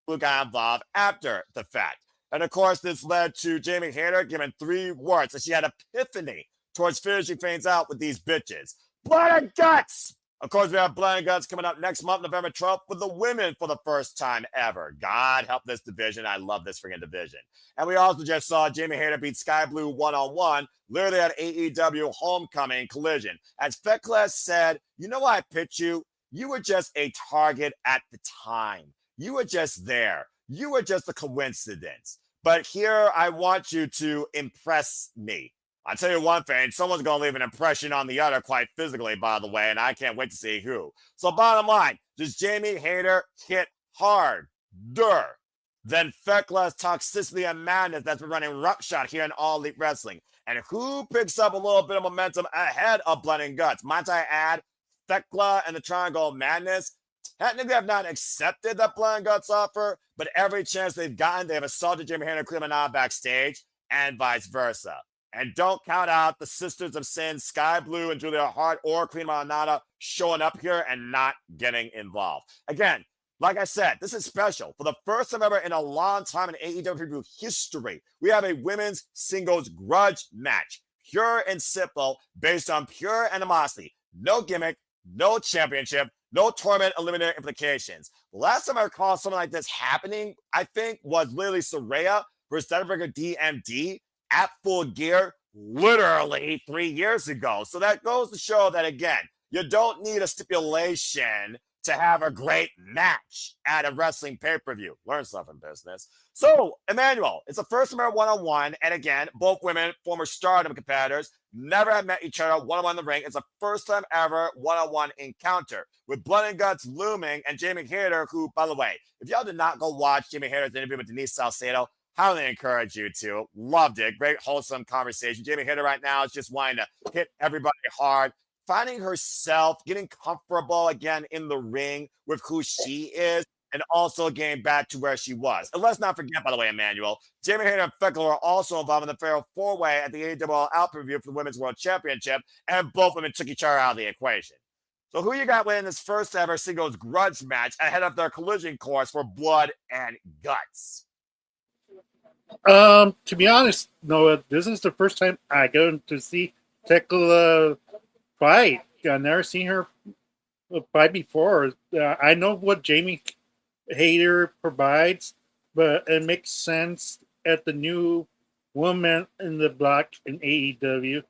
who got involved after the fact. And of course, this led to Jamie Hayter giving 3 words that she had epiphany towards finishing things out with these bitches. Blood and guts! Of course, we have Blood and Guts coming up next month, November 12th, with the women for the first time ever. God help this division. I love this freaking division. And we also just saw Jamie Hayter beat Sky Blue one-on-one, literally at AEW Homecoming Collision. As Thekla said, you know why I picked you? You were just a target at the time. You were just there. You were just a coincidence. But here, I want you to impress me. I'll tell you one thing, someone's going to leave an impression on the other quite physically, by the way, and I can't wait to see who. So bottom line, does Jamie Hayter hit harder than Thekla's toxicity and madness that's been running roughshod here in All Elite Wrestling? And who picks up a little bit of momentum ahead of Blood and Guts? Might I add, Thekla and the Triangle of Madness technically have not accepted that Blood and Guts offer, but every chance they've gotten, they have assaulted Jamie Hayter and Queen Amina backstage, and vice versa. And don't count out the Sisters of Sin, Sky Blue and Julia Hart or Queen Amina showing up here and not getting involved. Again, like I said, this is special. For the first time ever in a long time in AEW history, we have a women's singles grudge match. Pure and simple, based on pure animosity. No gimmick, no championship, no tournament eliminator implications. The last time I recall something like this happening, I think, was literally Saraya versus Steinberger DMD at Full Gear literally 3 years ago. So that goes to show that, again, you don't need a stipulation to have a great match at a wrestling pay-per-view. Learn something, business. So, Emmanuel, it's the first time ever one-on-one, and again, both women, former Stardom competitors, never have met each other one-on-one in the ring. It's the first time ever one-on-one encounter, with Blood and Guts looming, and Jamie Hayter, who, by the way, if y'all did not go watch Jamie Hayter's interview with Denise Salcedo, highly encourage you to. Loved it. Great, wholesome conversation. Jamie Hayter right now is just wanting to hit everybody hard, finding herself, getting comfortable again in the ring with who she is, and also getting back to where she was. And let's not forget, by the way, Emmanuel, Jamie Hayter and Thekla are also involved in the Fatal 4-Way at the AEW Out Preview for the Women's World Championship, and both women took each other out of the equation. So who you got winning this first ever singles grudge match ahead of their collision course for Blood and Guts? To be honest, Noah, this is the first time I go to see Thekla fight. I've never seen her fight before. I know what Jamie Hater provides, but it makes sense at the new woman in the block in AEW.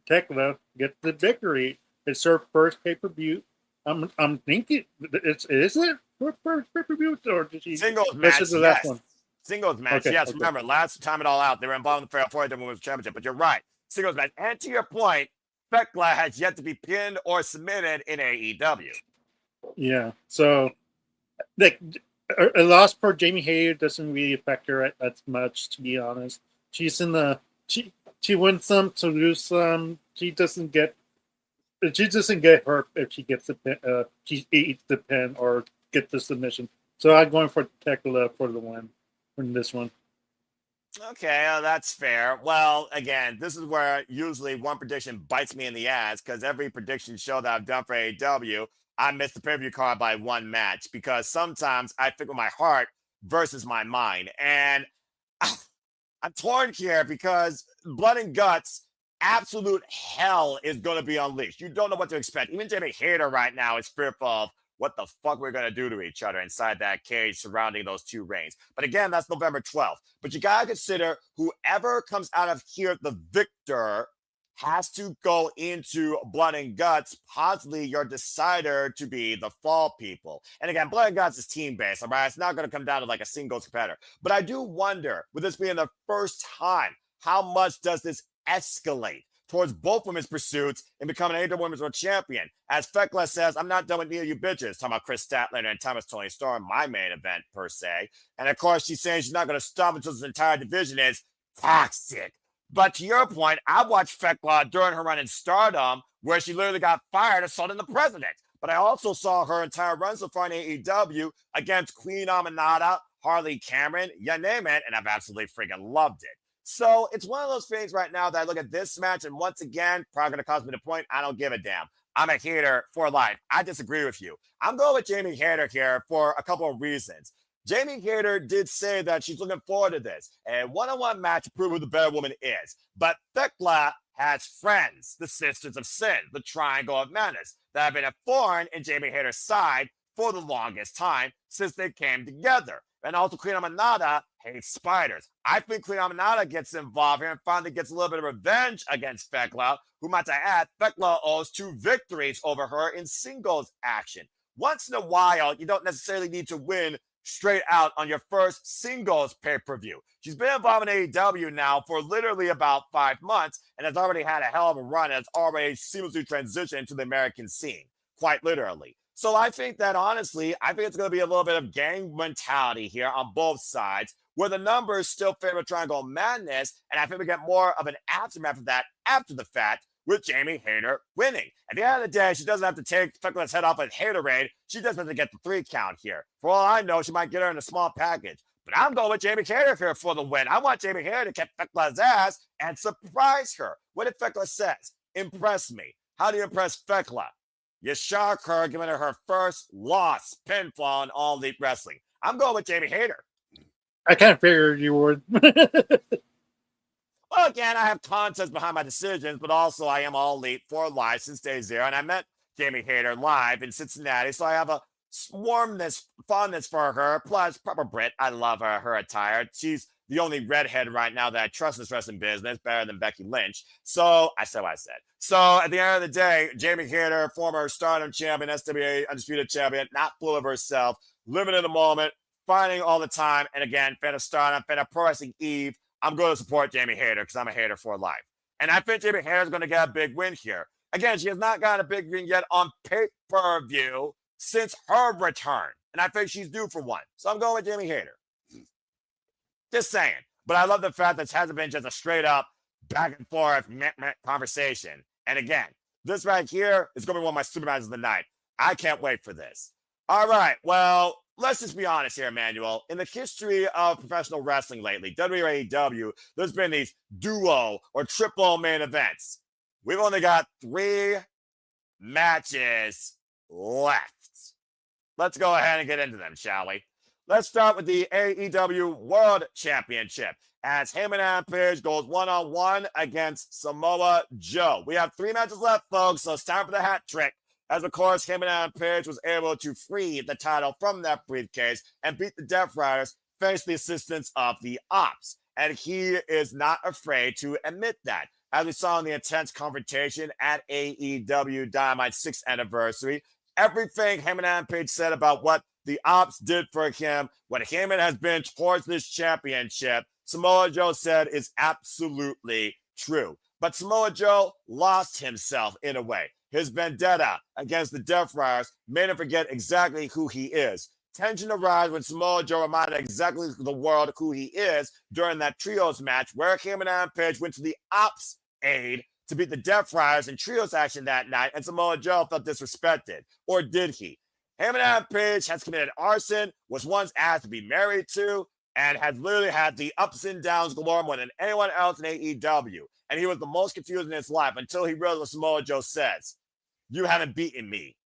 Tekla gets the victory. It's her first pay per view. I'm thinking is it her first pay per view or did she? Singles This match, is the last yes. one. Singles match, Okay, yes. okay. Remember, last time it all out, they were involved in the Fatal 4 Women's Championship, but you're right. Singles match. And to your point, Thekla has yet to be pinned or submitted in AEW. Yeah. So like a loss for Jamie Hayter doesn't really affect her as much, to be honest. She's in the she wins some to lose some. She doesn't get hurt if she gets the pin, she eats the pin or gets the submission. So I'm going for Tekla for the win in this one. Okay, that's fair. Well, again, this is where usually one prediction bites me in the ass because every prediction show that I've done for AEW, I missed the pay-per-view card by one match because sometimes I think with my heart versus my mind. And I'm torn here because blood and guts, absolute hell is going to be unleashed. You don't know what to expect. Even Jamie Hayter right now is fearful of what the fuck we're going to do to each other inside that cage surrounding those two rings. But again, that's November 12th. But you got to consider whoever comes out of here the victor has to go into blood and guts, possibly your decider to be the fall people. And again, blood and guts is team based, all right? It's not going to come down to like a singles competitor. But I do wonder, with this being the first time, how much does this escalate towards both women's pursuits in becoming an AEW Women's World Champion? As Thekla says, I'm not done with neither of you bitches. Talking about Chris Statlander and Thomas Tony Storm, my main event per se. And of course, she's saying she's not going to stop until this entire division is toxic. But to your point, I watched Thekla during her run in Stardom, where she literally got fired assaulting the president. But I also saw her entire run so far in AEW against Queen Aminata, Harley Cameron, you name it, and I've absolutely freaking loved it. So it's one of those things right now that I look at this match, and once again, probably going to cost me the point. I don't give a damn. I'm a hater for life. I disagree with you. I'm going with Jamie Hayter here for a couple of reasons. Jamie Hayter did say that she's looking forward to this. A one-on-one match to prove who the better woman is. But Thekla has friends, the Sisters of Sin, the Triangle of Madness, that have been a thorn in Jamie Hayter's side for the longest time since they came together. And also Queen Aminata hates spiders. I think Queen Aminata gets involved here and finally gets a little bit of revenge against Thekla, who, might I add, Thekla owes 2 victories over her in singles action. Once in a while, you don't necessarily need to win straight out on your first singles pay-per-view. She's been involved in AEW now for literally about 5 months and has already had a hell of a run and has already seamlessly transitioned to the American scene, quite literally. So I think that honestly, I think it's going to be a little bit of gang mentality here on both sides, where the numbers still favor Triangle Madness, and I think we get more of an aftermath of that after the fact, with Jamie Hayter winning. At the end of the day, she doesn't have to take Thekla's head off with Haterade. She just has to get the 3 count here. For all I know, she might get her in a small package. But I'm going with Jamie Hayter here for the win. I want Jamie Hayter to kick Thekla's ass and surprise her. What did Thekla says? Impress me. How do you impress Thekla? You shock her, giving her her first loss, pinfall in All Elite Wrestling. I'm going with Jamie Hayter. I kind of figured you would. Well, again, I have context behind my decisions, but also I am All Elite for live since day 0, and I met Jamie Hayter live in Cincinnati, so I have a warmness, fondness for her. Plus, proper Brit, I love her attire. She's the only redhead right now that I trust in this wrestling business, better than Becky Lynch. So I said what I said. So at the end of the day, Jamie Hayter, former Stardom champion, SWA Undisputed champion, not full of herself, living in the moment, fighting all the time, and again, fan of Stardom, fan of Pro Wrestling Eve. I'm going to support Jamie Hayter because I'm a hater for life. And I think Jamie Hayter is going to get a big win here. Again, she has not gotten a big win yet on pay-per-view since her return. And I think she's due for one. So I'm going with Jamie Hayter. Just saying. But I love the fact that it hasn't been just a straight up back and forth conversation. And again, this right here is going to be one of my super matches of the night. I can't wait for this. All right. Well, let's just be honest here, Emmanuel. In the history of professional wrestling lately, WAEW, there's been these duo or triple main events. We've only got 3 matches left. Let's go ahead and get into them, shall we? Let's start with the AEW World Championship as Heyman and Page goes one-on-one against Samoa Joe. We have 3 matches left, folks, so it's time for the hat trick. as of course him and Adam Page was able to free the title from that briefcase and beat the Death Riders thanks to the assistance of the Ops. And he is not afraid to admit that. As we saw in the intense confrontation at AEW Dynamite's 6th anniversary, everything Heyman and Adam Page said about what the Ops did for him, what Heyman has been towards this championship, Samoa Joe said is absolutely true. But Samoa Joe lost himself in a way. His vendetta against the Death Riders made him forget exactly who he is. Tension arose when Samoa Joe reminded exactly the world who he is during that trios match where him and Adam Page went to the Ops aid to beat the Death Riders in trios action that night, and Samoa Joe felt disrespected. Or did he? Him and Adam Page has committed arson, was once asked to be married to, and has literally had the ups and downs galore more than anyone else in AEW. And he was the most confused in his life until he realized what Samoa Joe says. You haven't beaten me.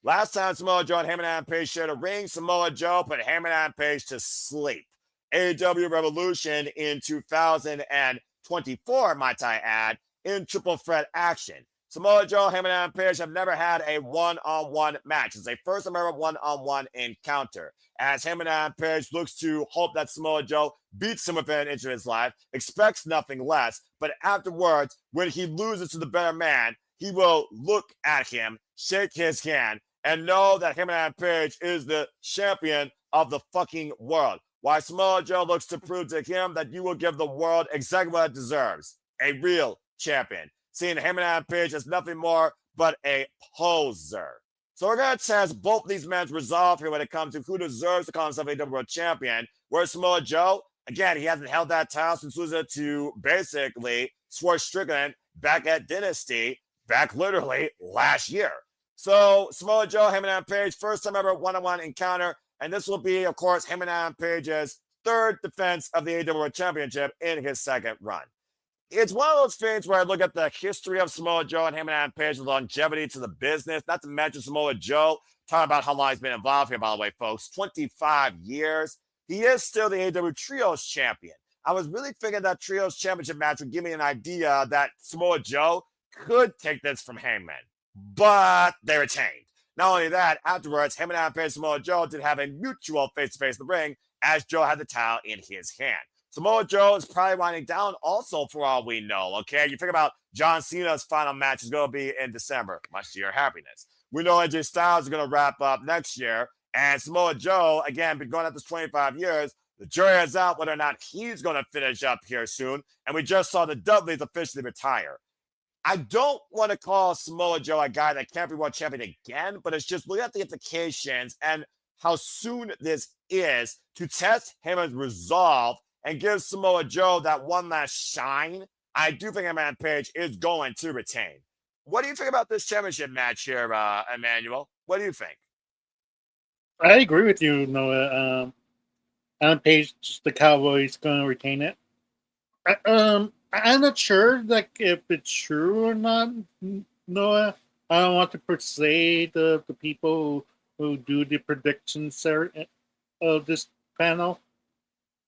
Last time Samoa Joe and Heyman and Adam Page shared a ring, Samoa Joe put Heyman and Adam Page to sleep. AEW Revolution in 2024, might I add, in triple threat action. Samoa Joe, Heyman and Adam Page have never had a one-on-one match. It's a first ever one-on-one encounter. As Heyman and Adam Page looks to hope that Samoa Joe beats him within an inch of his life, expects nothing less, but afterwards, when he loses to the better man, he will look at him, shake his hand, and know that him and Adam Page is the champion of the fucking world. While Samoa Joe looks to prove to him that you will give the world exactly what it deserves. A real champion. Seeing him and Adam Page as nothing more but a poser. So we're going to test both these men's resolve here when it comes to who deserves to call himself a World Champion. Whereas Samoa Joe, again, he hasn't held that title since losing it to basically Swerve Strickland back at Dynasty, back literally last year. So Samoa Joe, him and Adam Page, first time ever one-on-one encounter. And this will be, of course, him and Adam Page's third defense of the AEW World Championship in his second run. It's one of those things where I look at the history of Samoa Joe and him and Adam Page, the longevity to the business, not to mention Samoa Joe, talking about how long he's been involved here, by the way, folks, 25 years. He is still the AEW Trios champion. I was really thinking that Trios championship match would give me an idea that Samoa Joe could take this from Heyman, but they retained. Not only that, afterwards, him and Adam Page and Samoa Joe did have a mutual face-to-face in the ring as Joe had the towel in his hand. Samoa Joe is probably winding down also for all we know, okay? You think about John Cena's final match is going to be in December, much to your happiness. We know AJ Styles is going to wrap up next year, and Samoa Joe, again, been going at this 25 years. The jury is out whether or not he's going to finish up here soon, and we just saw the Dudleys officially retire. I don't want to call Samoa Joe a guy that can't be world champion again, but it's just looking at the implications and how soon this is to test Heyman's resolve and give Samoa Joe that one last shine. I do think Heyman Page is going to retain. What do you think about this championship match here, Emmanuel? What do you think? I agree with you, Noah. Adam Page, the Cowboy, is going to retain it. I'm not sure, like, if it's true or not, Noah. I don't want to persuade the people who do the predictions of this panel.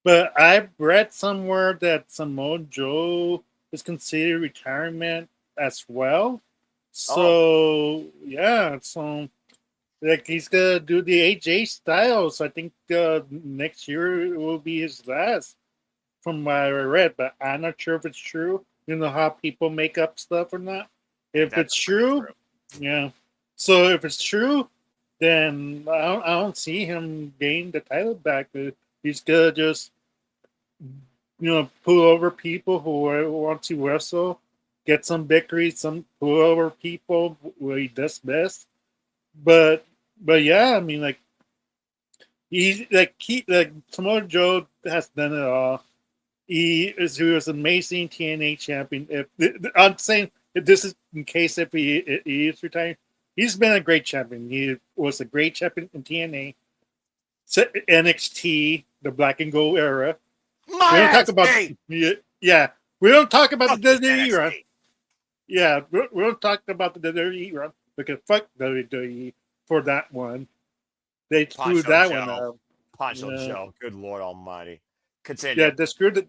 But I've read somewhere that Samoa Joe is considered retirement as well. So, yeah. So, like, he's going to do the AJ Styles. I think next year will be his last, from what I read, but I'm not sure if it's true. You know how people make up stuff or not. If it's true, yeah. So if it's true, then I don't see him gain the title back. He's gonna just, pull over people who want to wrestle, get some victories, some pull over people where he does best. But yeah, I mean, like, he's like Samoa Joe has done it all. He was an amazing TNA champion. I'm saying if this is in case if he is retired, he's been a great champion. He was a great champion in TNA, NXT, the Black and Gold era. We don't talk about We don't talk about the WWE run. Yeah, we don't talk about the WWE run because fuck WWE for that one. They screwed that one up. Poncho Joe, good Lord Almighty. Continue. Yeah, they screwed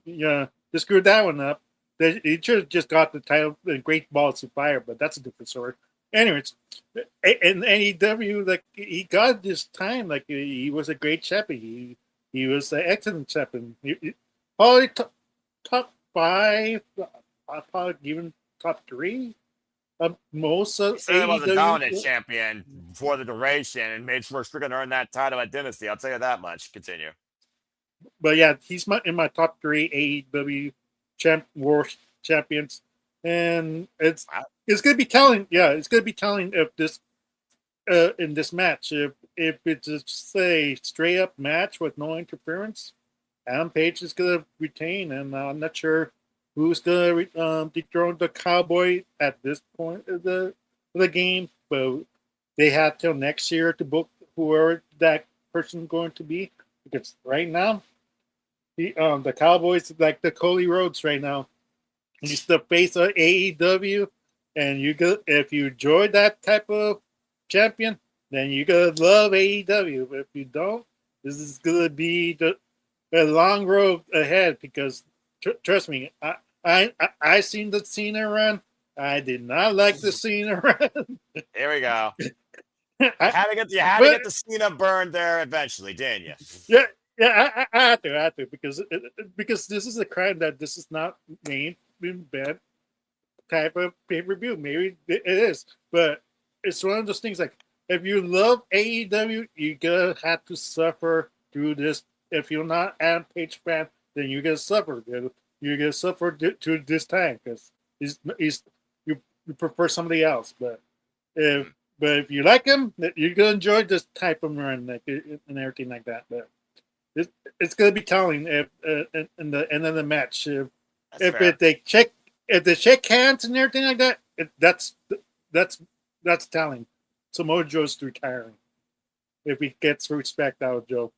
that one up. He should have just got the title, the Great Balls of Fire, but that's a different story. anyways, in AEW, like he got this time, like he was a great champion. He was an excellent champion. Probably top five, probably even top three. Most He of certainly was a dominant AEW. champion for the duration and made sure Strickland earned that title at Dynasty. I'll tell you that much. Continue. But yeah, he's in my top three AEW world champions, and it's gonna be telling. Yeah, it's gonna be telling if this in this match if it's a say straight up match with no interference. Adam Page is gonna retain, and I'm not sure who's gonna dethrone the Cowboy at this point of the game, but they have till next year to book whoever that person's going to be, because right now the Cowboys like the Cody Rhodes right now. He's the face of AEW, and you go if you enjoy that type of champion, then you gonna love AEW. But if you don't, this is gonna be a long road ahead, because trust me, I seen the Cena run. I did not like the Cena run. Here we go. I had to get the Cena burned there eventually, didn't you? Yeah, I had to because this is a crime that this is not named in bad type of pay-per-view. Maybe it is, but it's one of those things like if you love AEW, you're gonna have to suffer through this. If you're not an Adam Page fan, then you're gonna suffer. You're gonna suffer to this time because you prefer somebody else. But if you like him, you're gonna enjoy this type of run, like and everything like that. But it's gonna be telling if in the end of the match if they shake hands and everything like that. That's telling. Samoa Joe's retiring if he gets respect out of Joe.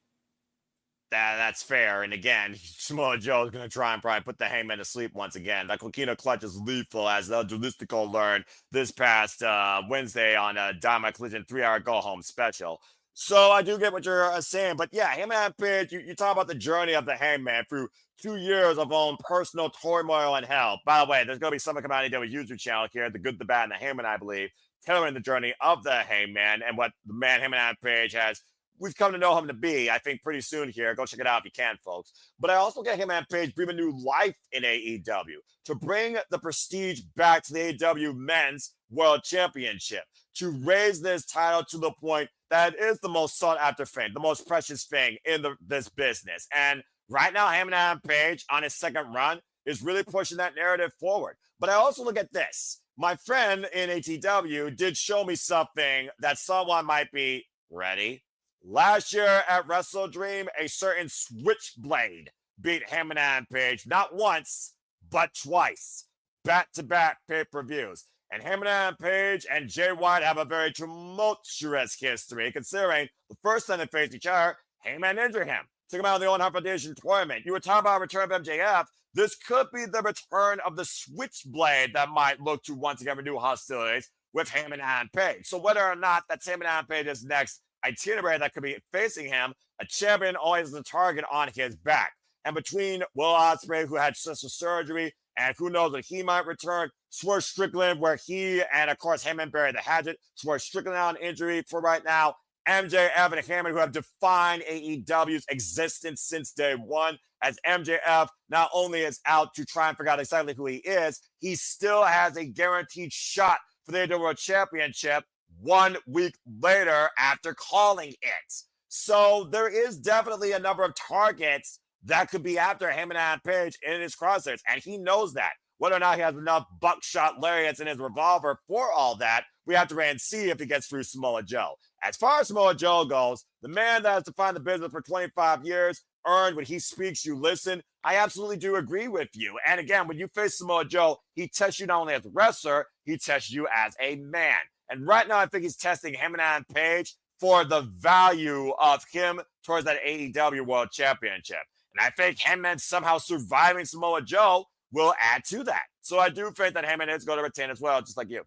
That's fair. And again, Samoa Joe is going to try and probably put the Hangman to sleep once again. That Coquina clutch is lethal, as El Jalistico learned this past Wednesday on a Dynamite Collision 3-hour go-home special. So I do get what you're saying. But yeah, Hangman Page, you talk about the journey of the Hangman through 2 years of own personal turmoil and hell. By the way, there's going to be something coming out of AEW YouTube channel here, The Good, the Bad, and the Hangman, I believe, telling the journey of the Hangman and what the man Hangman Page has. We've come to know him to be, I think, pretty soon here. Go check it out if you can, folks. But I also get him and Page breathing new life in AEW to bring the prestige back to the AEW Men's World Championship, to raise this title to the point that it is the most sought after thing, the most precious thing in this business. And right now, Hangman Page on his second run is really pushing that narrative forward. But I also look at this. My friend in AEW did show me something that someone might be ready. Last year at Wrestledream, a certain Switchblade beat Hangman Page not once, but twice, back-to-back pay-per-views. And Hangman Page and Jay White have a very tumultuous history, considering the first time they faced each other, Hangman injured him, took him out of the Owen Hart Foundation tournament. You were talking about return of MJF. This could be the return of the Switchblade that might look to once again renew hostilities with Hangman Page. So whether or not that's Hangman Page's next itinerary that could be facing him, a champion always has a target on his back. And between Will Ospreay, who had sister surgery, and who knows when he might return, Swerve Strickland, where he and of course Hangman buried the hatchet, Swerve Strickland on injury for right now, MJF and Hangman, who have defined AEW's existence since day one, as MJF not only is out to try and figure out exactly who he is, he still has a guaranteed shot for the AEW World Championship 1 week later after calling it. So there is definitely a number of targets that could be after Hangman Page in his crosshairs, and he knows that. Whether or not he has enough buckshot lariats in his revolver for all that, we have to wait and see if he gets through Samoa Joe. As far as Samoa Joe goes, the man that has defined the business for 25 years, earned when he speaks, you listen. I absolutely do agree with you. And again, when you face Samoa Joe, he tests you not only as a wrestler, he tests you as a man. And right now, I think he's testing Hangman Page for the value of him towards that AEW World Championship. And I think Hangman somehow surviving Samoa Joe will add to that. So I do think that Hangman is going to retain as well, just like you.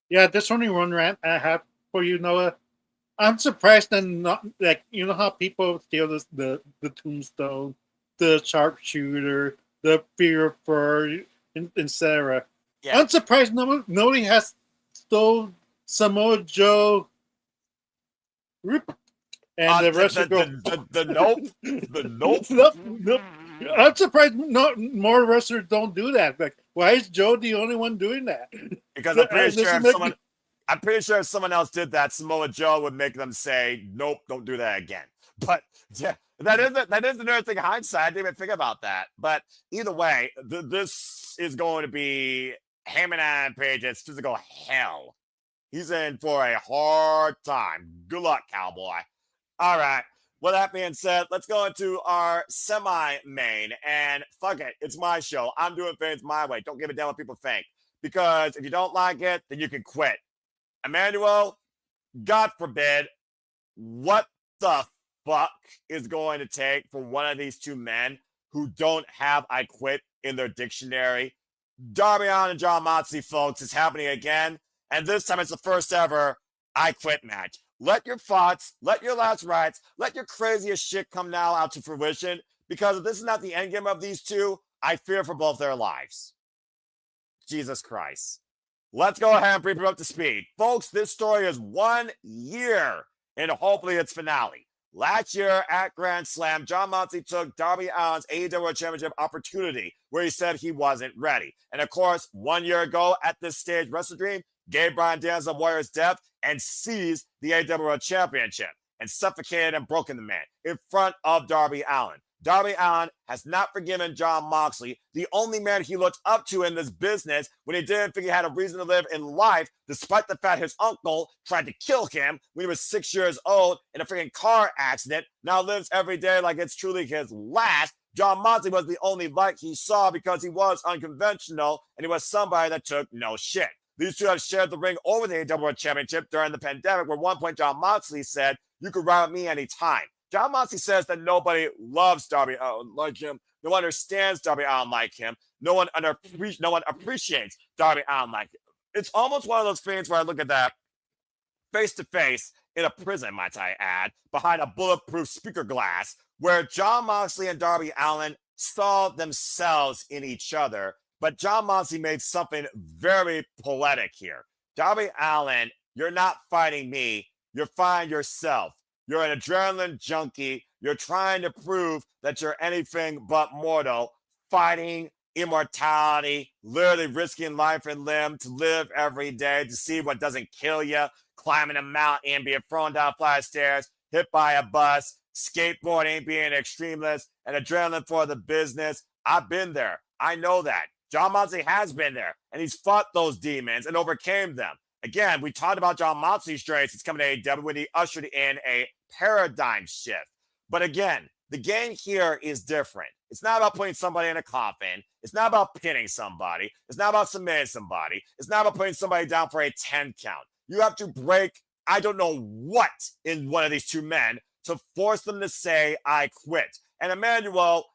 Yeah, there's only one rant I have for you, Noah. I'm surprised that not like you know how people steal the tombstone, the sharpshooter, the fear for etc. Yeah. I'm surprised nobody has stole Samoa Joe, and the wrestler go, the nope, the nope. nope. I'm surprised more wrestlers don't do that. Like, why is Joe the only one doing that? Because I'm pretty sure if someone else did that, Samoa Joe would make them say, "Nope, don't do that again." But yeah, that is another thing. Hindsight, I didn't even think about that. But either way, this is going to be Heyman and Page's physical hell. He's in for a hard time. Good luck, cowboy. All right. With that being said, let's go into our semi-main. And fuck it, it's my show. I'm doing things my way. Don't give a damn what people think. Because if you don't like it, then you can quit. Emmanuel, God forbid, what the fuck is going to take for one of these two men who don't have "I quit" in their dictionary? Darby Allin and Jon Moxley, folks, is happening again. And this time it's the first ever "I quit" match. Let your thoughts, let your last rites, let your craziest shit come now out to fruition. Because if this is not the endgame of these two, I fear for both their lives. Jesus Christ. Let's go ahead and bring people up to speed. Folks, this story is 1 year into hopefully its finale. Last year at Grand Slam, Jon Moxley took Darby Allin's AEW Championship opportunity where he said he wasn't ready. And of course, 1 year ago at this stage, Wrestledream gave Bryan Danielson Warrior's death and seized the AEW Championship and suffocated and broken the man in front of Darby Allin. Darby Allin has not forgiven Jon Moxley, the only man he looked up to in this business when he didn't think he had a reason to live in life, despite the fact his uncle tried to kill him when he was 6 years old in a freaking car accident, now lives every day like it's truly his last. Jon Moxley was the only light he saw because he was unconventional and he was somebody that took no shit. These two have shared the ring over the AEW Championship during the pandemic, where at one point Jon Moxley said, "You could ride with me anytime." Jon Moxley says that nobody loves Darby Allin like him. No one understands Darby Allin like him. No one appreciates Darby Allin like him. It's almost one of those things where I look at that face to face in a prison, might I add, behind a bulletproof speaker glass, where Jon Moxley and Darby Allin saw themselves in each other. But Jon Moxley made something very poetic here. Darby Allin, you're not fighting me. You're fighting yourself. You're an adrenaline junkie. You're trying to prove that you're anything but mortal, fighting immortality, literally risking life and limb to live every day, to see what doesn't kill you, climbing a mountain, being thrown down flight of stairs, hit by a bus, skateboarding, being an extremist, and adrenaline for the business. I've been there. I know that. Jon Moxley has been there, and he's fought those demons and overcame them. Again, we talked about Jon Moxley's strengths. It's coming to AEW when he ushered in a paradigm shift. But again, the game here is different. It's not about putting somebody in a coffin. It's not about pinning somebody. It's not about submitting somebody. It's not about putting somebody down for a 10 count. You have to break, I don't know what, in one of these two men to force them to say, "I quit." And Emmanuel,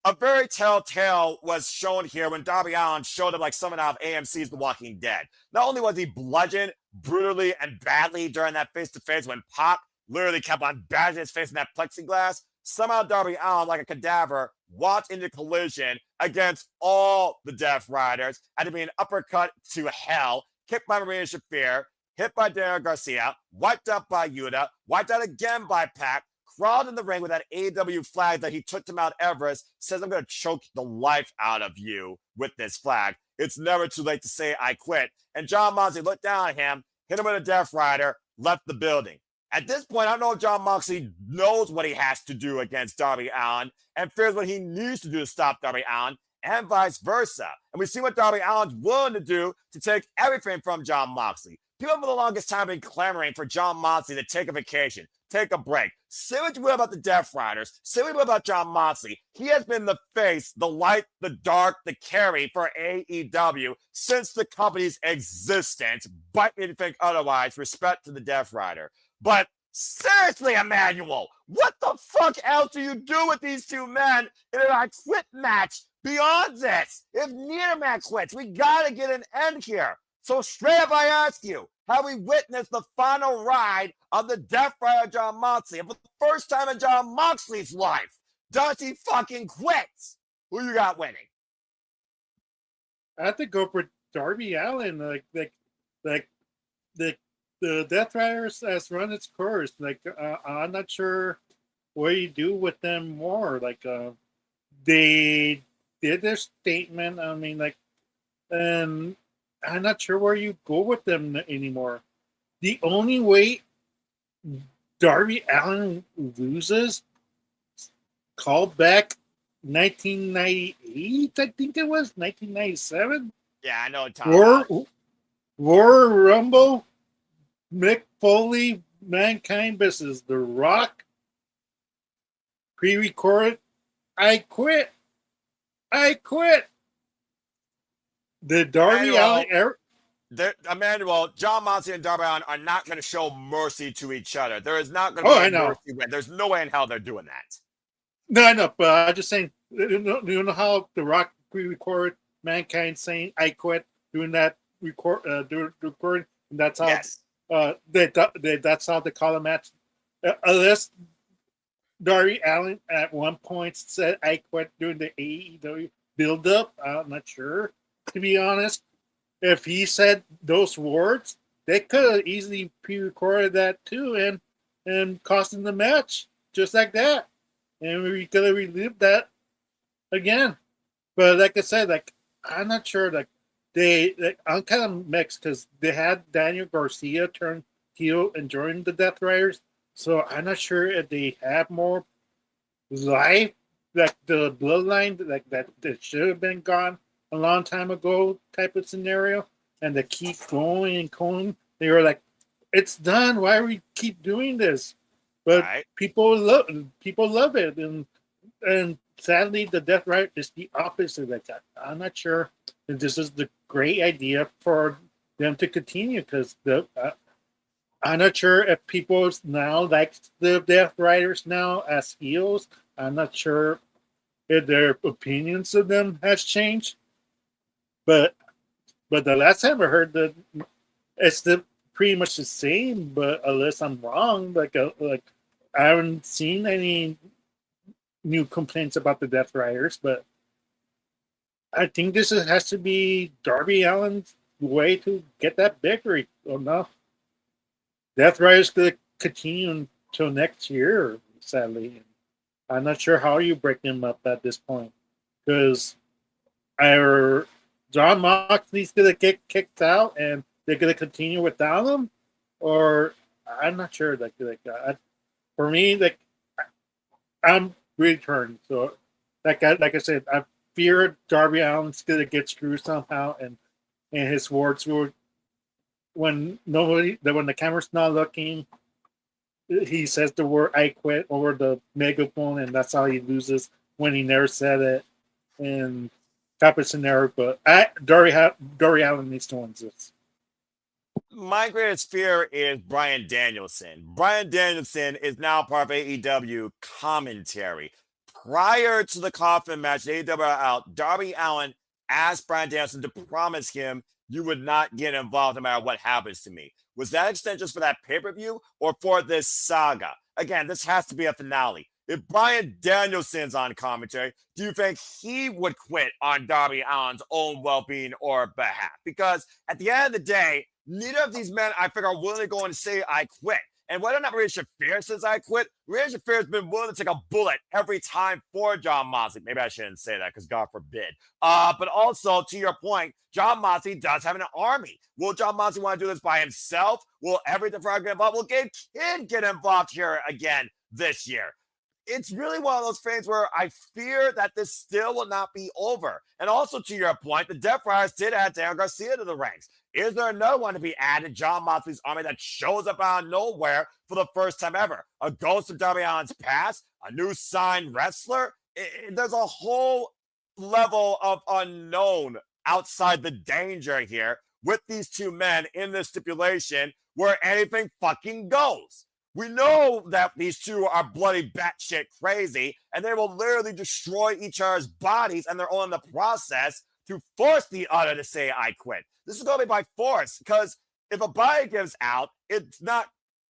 a very telltale was shown here when Darby Allin showed up like someone out of AMC's The Walking Dead. Not only was he bludgeoned brutally and badly during that face-to-face when Pac literally kept on bashing his face in that plexiglass, somehow Darby Allin, like a cadaver, walked into collision against all the Death Riders, had to be an uppercut to hell, kicked by Marina Shafir, hit by Daniel Garcia, wiped out by Yuta, wiped out again by Pac, crawled in the ring with that AEW flag that he took to Mount Everest, says, "I'm going to choke the life out of you with this flag. It's never too late to say I quit." And Jon Moxley looked down at him, hit him with a Death Rider, left the building. At this point, I don't know if Jon Moxley knows what he has to do against Darby Allin and fears what he needs to do to stop Darby Allin, and vice versa. And we see what Darby Allin's willing to do to take everything from Jon Moxley. People for the longest time have been clamoring for Jon Moxley to take a vacation, take a break. Say what you will about the Death Riders. Say what you will about Jon Moxley. He has been the face, the light, the dark, the carry for AEW since the company's existence. Bite me to think otherwise. Respect to the Death Rider. But seriously, Emmanuel, what the fuck else do you do with these two men in an I quit match beyond this? If neither man quits, we gotta get an end here. So straight up I ask you, have we witnessed the final ride of the Death Rider Jon Moxley? And for the first time in Jon Moxley's life, does he fucking quit? Who you got winning? I have to go for Darby Allin. Like the Death Riders has run its course. Like I'm not sure what you do with them more. Like they did their statement. I mean, like, and I'm not sure where you go with them anymore. The only way Darby Allin loses, called back 1998, I think it was 1997. Yeah, I know what Tom War, about. War Rumble, Mick Foley, Mankind versus The Rock, pre-recorded. I quit. I quit. The Darby Allin era. Emmanuel, John Moxley and Darby Allin are not going to show mercy to each other. There is not going to Oh, be I a know. mercy win. There's no way in hell they're doing that. No, I know, but I'm just saying. You know how The Rock pre-recorded Mankind saying "I quit," doing that recording, and that's how Yes. that's how they call a match. Unless Darby Allin at one point said "I quit" during the AEW build-up, I'm not sure, to be honest. If he said those words, they could have easily pre-recorded that too, and cost him the match just like that, and we could have relived that again. But like I said, like I'm not sure. I'm kind of mixed because they had Daniel Garcia turn heel and join the Death Riders, so I'm not sure if they have more life, like the bloodline, like that should have been gone a long time ago type of scenario, and they keep going and going. They were like, "It's done. Why do we keep doing this?" But Right. people love it, and sadly, the Death Rider is the opposite of that. I'm not sure if this is the great idea for them to continue because I'm not sure if people now like the Death Riders now as heels. I'm not sure if their opinions of them has changed, but the last time I heard that it's pretty much the same. But unless I'm wrong, like I haven't seen any new complaints about the Death Riders, but I think has to be Darby Allin's way to get that victory. Oh no, Death Riders going to continue until next year, sadly. I'm not sure how you break them up at this point because either John Moxley's going to get kicked out and they're going to continue without him, or I'm not sure. For me, I'm returned. So, like I said, I fear Darby Allin's going to get screwed somehow, and his words will when the camera's not looking, he says the word "I quit" over the megaphone, and that's how he loses when he never said it. And type of scenario, but Darby Allin needs to win this. My greatest fear is Bryan Danielson. Bryan Danielson is now part of AEW commentary. Prior to the Coffin match, AEW out, Darby Allin asked Bryan Danielson to promise him you would not get involved no matter what happens to me. Was that extent just for that pay-per-view or for this saga? Again, this has to be a finale. If Bryan Danielson's on commentary, do you think he would quit on Darby Allin's own well-being or behalf? Because at the end of the day, neither of these men, I figure, are willing to go and say, I quit. And whether or not Rhea Shafir says I quit, Rhea Shafir has been willing to take a bullet every time for John Moxley. Maybe I shouldn't say that because God forbid. But also, to your point, John Moxley does have an army. Will John Moxley want to do this by himself? Will every Defrag get involved? Will Gabe Kidd get involved here again this year? It's really one of those things where I fear that this still will not be over. And also, to your point, the Death Riders did add Daniel Garcia to the ranks. Is there another one to be added? John Moxley's army that shows up out of nowhere for the first time ever. A ghost of Darby Allin's past, a new signed wrestler. There's a whole level of unknown outside the danger here with these two men in this stipulation where anything fucking goes. We know that these two are bloody batshit crazy, and they will literally destroy each other's bodies, and they're all in the process to force the other to say, I quit. This is going to be by force, because if a body gives out, it's not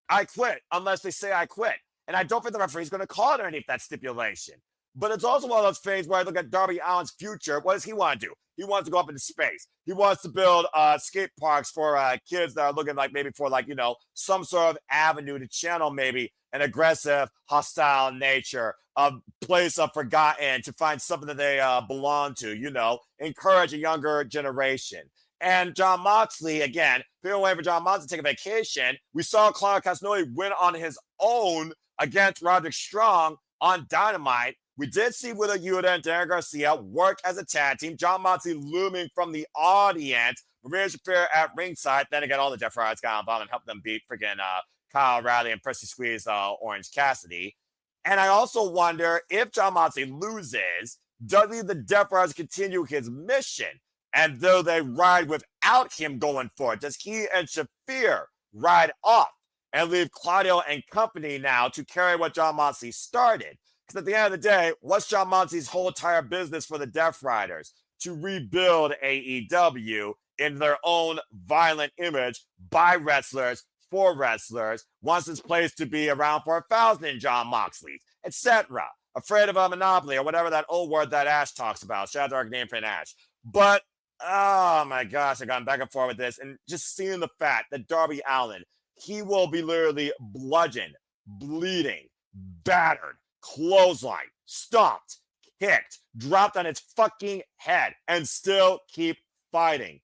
I quit unless they say I quit. And I don't think the referee is going to call it underneath that stipulation. But it's also one of those things where I look at Darby Allin's future. What does he want to do? He wants to go up into space. He wants to build skate parks for kids that are looking like maybe for like, some sort of avenue to channel maybe an aggressive, hostile nature, a place of forgotten to find something that they belong to, encourage a younger generation. And John Moxley, again, people waiting for John Moxley to take a vacation. We saw Claudio Castagnoli win on his own against Roderick Strong on Dynamite. We did see Wheeler Yuta and Darren Garcia work as a tag team. John Moxley looming from the audience. Maria Shafir at ringside. Then again, all the Jeff Hardy's got involved and helped them beat freaking Kyle Riley and Prissy Squeeze Orange Cassidy. And I also wonder if John Moxley loses, does the Death Riders continue his mission? And though they ride without him going forward, does he and Shafir ride off and leave Claudio and company now to carry what John Moxley started? Because at the end of the day, what's John Moxley's whole entire business for the Death Riders? To rebuild AEW in their own violent image by wrestlers, for wrestlers, wants this place to be around for 1,000 John Moxleys, etc. Afraid of a monopoly or whatever that old word that Ash talks about. Shout out to our name friend Ash. But, oh my gosh, I've gone back and forth with this. And just seeing the fact that Darby Allin, he will be literally bludgeoned, bleeding, battered, clothesline, stomped, kicked, dropped on its fucking head, and still keep fighting.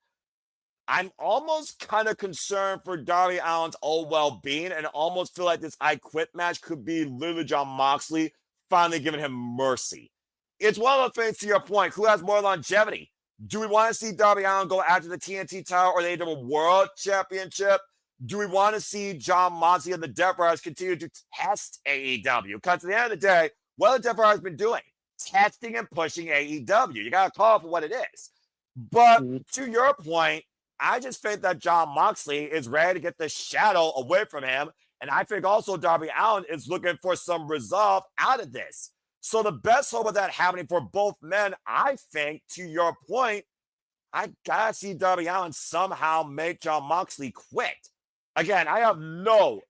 I'm almost kind of concerned for Darby Allin's own well-being and almost feel like this I Quit match could be literally John Moxley finally giving him mercy. It's one of the things, to your point, who has more longevity? Do we want to see Darby Allin go after the TNT title or the AEW World Championship? Do we want to see John Moxley and the Death Riders continue to test AEW? Because at the end of the day, what have the Death Riders been doing? Testing and pushing AEW. You got to call it for what it is. But to your point, I just think that John Moxley is ready to get the shadow away from him. And I think also Darby Allin is looking for some resolve out of this. So the best hope of that happening for both men, I think, to your point, I got to see Darby Allin somehow make John Moxley quit. Again, I have no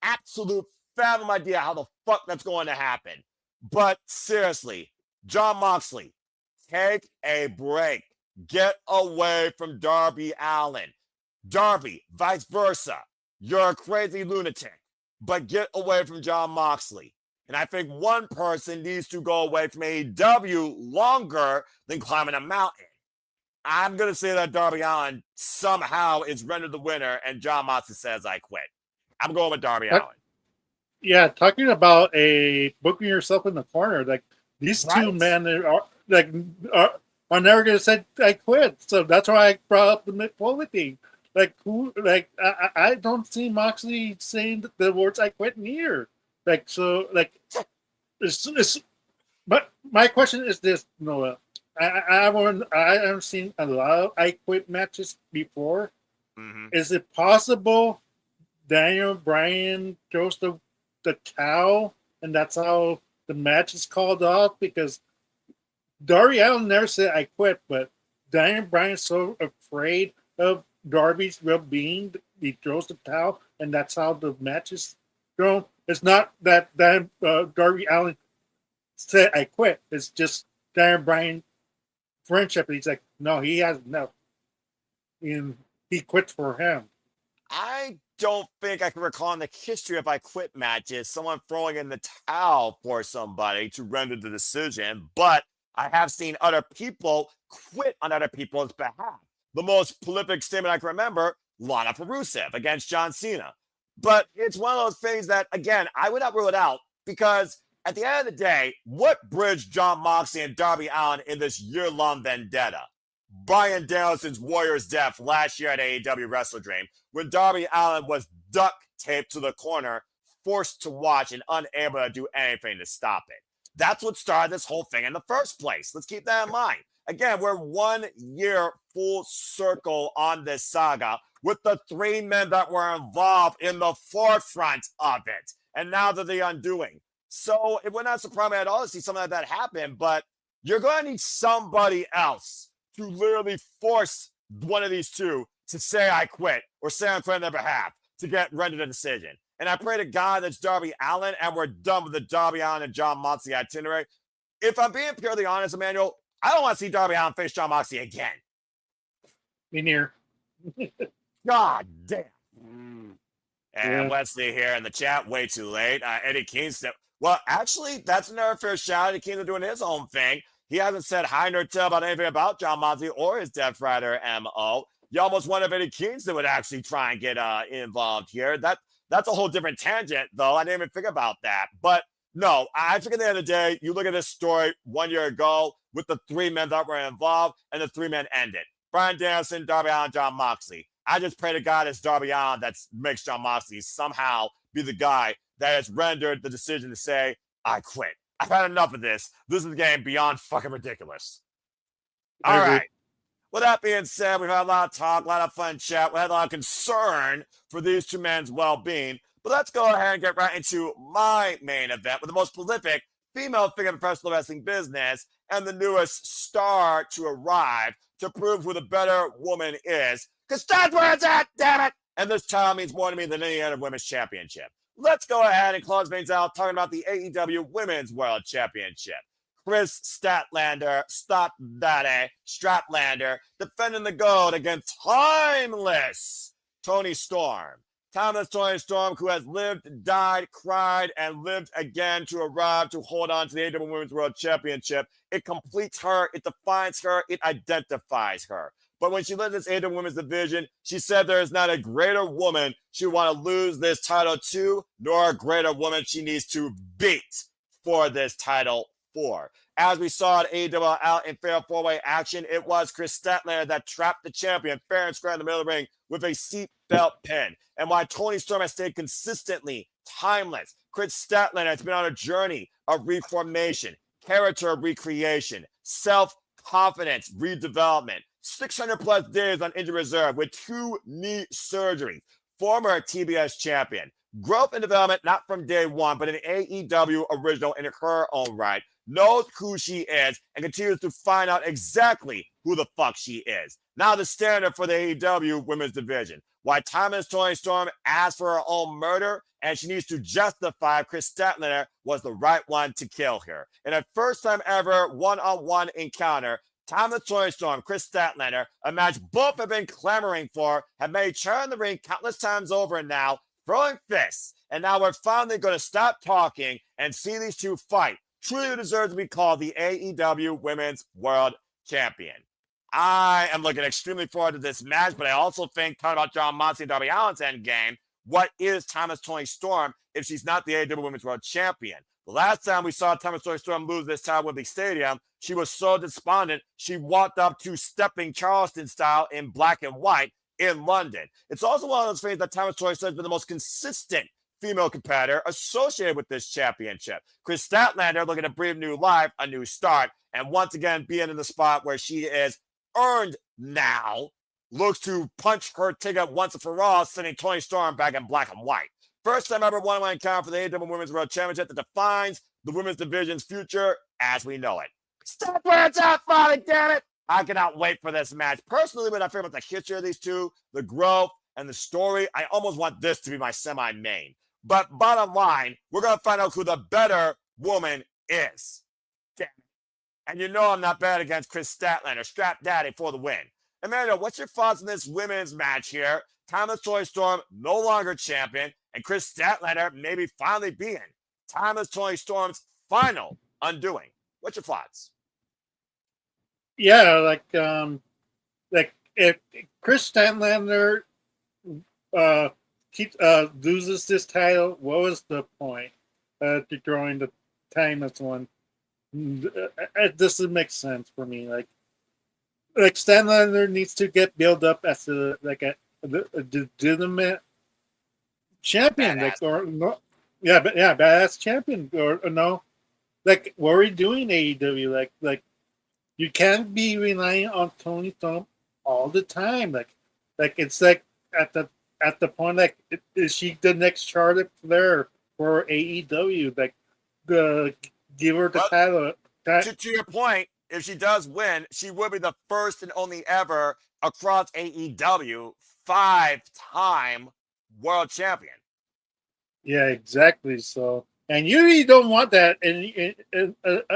absolute fathom idea how the fuck that's going to happen. But seriously, John Moxley, take a break. Get away from Darby Allin. Darby, vice versa. You're a crazy lunatic, but get away from John Moxley. And I think one person needs to go away from AEW longer than climbing a mountain. I'm going to say that Darby Allin somehow is rendered the winner and John Moxley says, I quit. I'm going with Darby Allin. Yeah, talking about booking yourself in the corner, like these two men are never going to say I quit. So that's why I brought up the Mick Foley thing. Like who? Like I don't see Moxley saying the words I quit near. Like so. Like it's. But my question is this, Noah. I haven't seen a lot of I Quit matches before. Mm-hmm. Is it possible Daniel Bryan throws the towel and that's how the match is called off? Because Darby Allin never said I quit, but Daniel Bryan's so afraid of Darby's well-being, he throws the towel, and that's how the match is thrown. It's not that Darby Allin said I quit. It's just Daniel Bryan friendship. He's like, no, he has enough. And he quits for him. I don't think I can recall in the history of I Quit matches someone throwing in the towel for somebody to render the decision, but I have seen other people quit on other people's behalf. The most prolific statement I can remember, Lana Perusev against John Cena. But it's one of those things that, again, I would not rule it out because at the end of the day, what bridged John Moxley and Darby Allin in this year-long vendetta? Bryan Danielson's Warrior's death last year at AEW Wrestledream, when Darby Allin was duct taped to the corner, forced to watch and unable to do anything to stop it. That's what started this whole thing in the first place. Let's keep that in mind. Again, we're 1 year full circle on this saga with the three men that were involved in the forefront of it. And now they're the undoing. So it would not surprise me at all to see something like that happen, but you're going to need somebody else to literally force one of these two to say I quit or say I quit on their behalf to get rendered a decision. And I pray to God that's Darby Allin and we're done with the Darby Allin and John Moxley itinerary. If I'm being purely honest, Emmanuel, I don't want to see Darby Allin face Jon Moxley again. Me near. God damn. And Yeah. let's see here in the chat, way too late. Eddie Kingston. Well, actually, that's another fair shot. Eddie Kingston doing his own thing. He hasn't said hi nor tell about anything about Jon Moxley or his Death Rider MO. You almost wonder if Eddie Kingston would actually try and get involved here. That's a whole different tangent, though. I didn't even think about that. But no, I think at the end of the day, you look at this story 1 year ago with the 3 men that were involved, and the 3 men ended. Bryan Danielson, Darby Allin, Jon Moxley. I just pray to God it's Darby Allin that makes Jon Moxley somehow be the guy that has rendered the decision to say, I quit. I've had enough of this. This is getting beyond fucking ridiculous. All right. With that being said, we've had a lot of talk, a lot of fun chat. We had a lot of concern for these 2 men's well-being. But let's go ahead and get right into my main event with the most prolific female figure in the professional wrestling business and the newest star to arrive to prove who the better woman is. Because that's where it's at, damn it! And this title means more to me than any other women's championship. Let's go ahead and close things out talking about the AEW Women's World Championship. Chris Statlander, defending the gold against timeless Toni Storm. Timeless Toni Storm, who has lived, died, cried, and lived again to arrive to hold on to the AEW Women's World Championship. It completes her, it defines her, it identifies her. But when she led this AEW Women's division, she said there is not a greater woman she would want to lose this title to, nor a greater woman she needs to beat for this title for. As we saw at AEW Out in fair 4-way action, it was Chris Statlander that trapped the champion fair and square in the middle of the ring with a seatbelt pin. And while Toni Storm has stayed consistently timeless, Chris Statlander has been on a journey of reformation, character recreation, self-confidence redevelopment, 600 plus days on injury reserve with 2 knee surgeries, former TBS champion, growth and development not from day one, but an AEW original in her own right, knows who she is and continues to find out exactly who the fuck she is. Now the standard for the AEW women's division. Why timeless Toni Storm asked for her own murder and she needs to justify Chris Statlander was the right one to kill her. In a first time ever one-on-one encounter, timeless Toni Storm, Chris Statlander, a match both have been clamoring for, have made turn in the ring countless times over now, throwing fists. And now we're finally going to stop talking and see these 2 fight. Truly deserves to be called the AEW Women's World Champion. I am looking extremely forward to this match, but I also think, talking about Jon Moxley and Darby Allin's endgame, what is timeless Toni Storm if she's not the AEW Women's World Champion? The last time we saw timeless Toni Storm lose this title at Wembley Stadium, she was so despondent, she walked up to stepping Charleston style in black and white in London. It's also one of those things that timeless Toni Storm has been the most consistent female competitor associated with this championship. Chris Statlander looking to breathe new life, a new start, and once again being in the spot where she is earned now, looks to punch her ticket once and for all, sending Toni Storm back in black and white. First time ever one-on-one encounter for the AEW Women's World Championship that defines the women's division's future as we know it. Stop where it's at, Father, damn it! I cannot wait for this match. Personally, when I figure out the history of these 2, the growth, and the story, I almost want this to be my semi-main. But bottom line, we're going to find out who the better woman is. Damn it. And you know I'm not bad against Chris Statlander, Strap Daddy for the win. Amanda, what's your thoughts on this women's match here? Timeless Toni Storm no longer champion, and Chris Statlander maybe finally being Timeless Toni Storm's final undoing. What's your thoughts? Yeah, like if Chris Statlander loses this title, what was the point to drawing the timeless one? It doesn't make sense for me. Like Statlander needs to get built up as a legitimate champion, like, or no, badass champion, or no, like what are we doing AEW? Like you can't be relying on Toni Storm all the time. Like it's like at the point, like, is she the next Charlotte Flair for AEW? Like, give her the title. To your point, if she does win, she will be the first and only ever across AEW 5-time world champion. Yeah, exactly. So, and you really don't want that in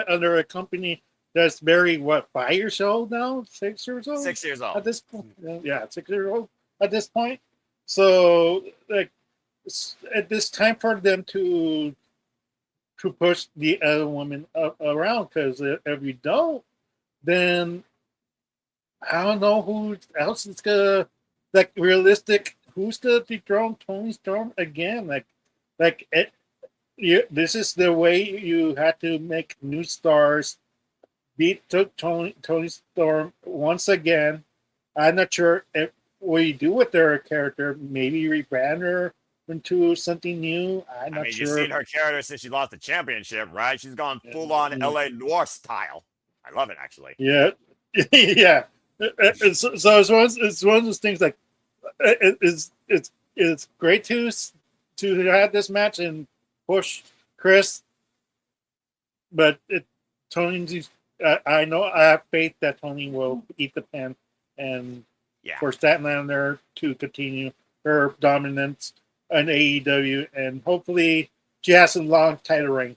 under a company that's very 5 years old now, 6 years old 6 years at old. this point. Yeah, 6 years old at this point. So like it's time for them to push the other woman around, because if you don't, then I don't know who else is gonna, like, realistic. Who's gonna dethrone Tony Storm again? Like this is the way you had to make new stars beat Tony Storm once again. I'm not sure if what you do with their character. Maybe rebrand her into something new. I'm I not mean, you've sure. seen her character since she lost the championship, right? She's gone full on LA Noir style. I love it, actually. Yeah, yeah. So it's one of those things, like it's great to have this match and push Chris, but Tony. I know I have faith that Tony will eat the pen, and Yeah. for Statlander to continue her dominance in AEW, and hopefully she has a long title reign.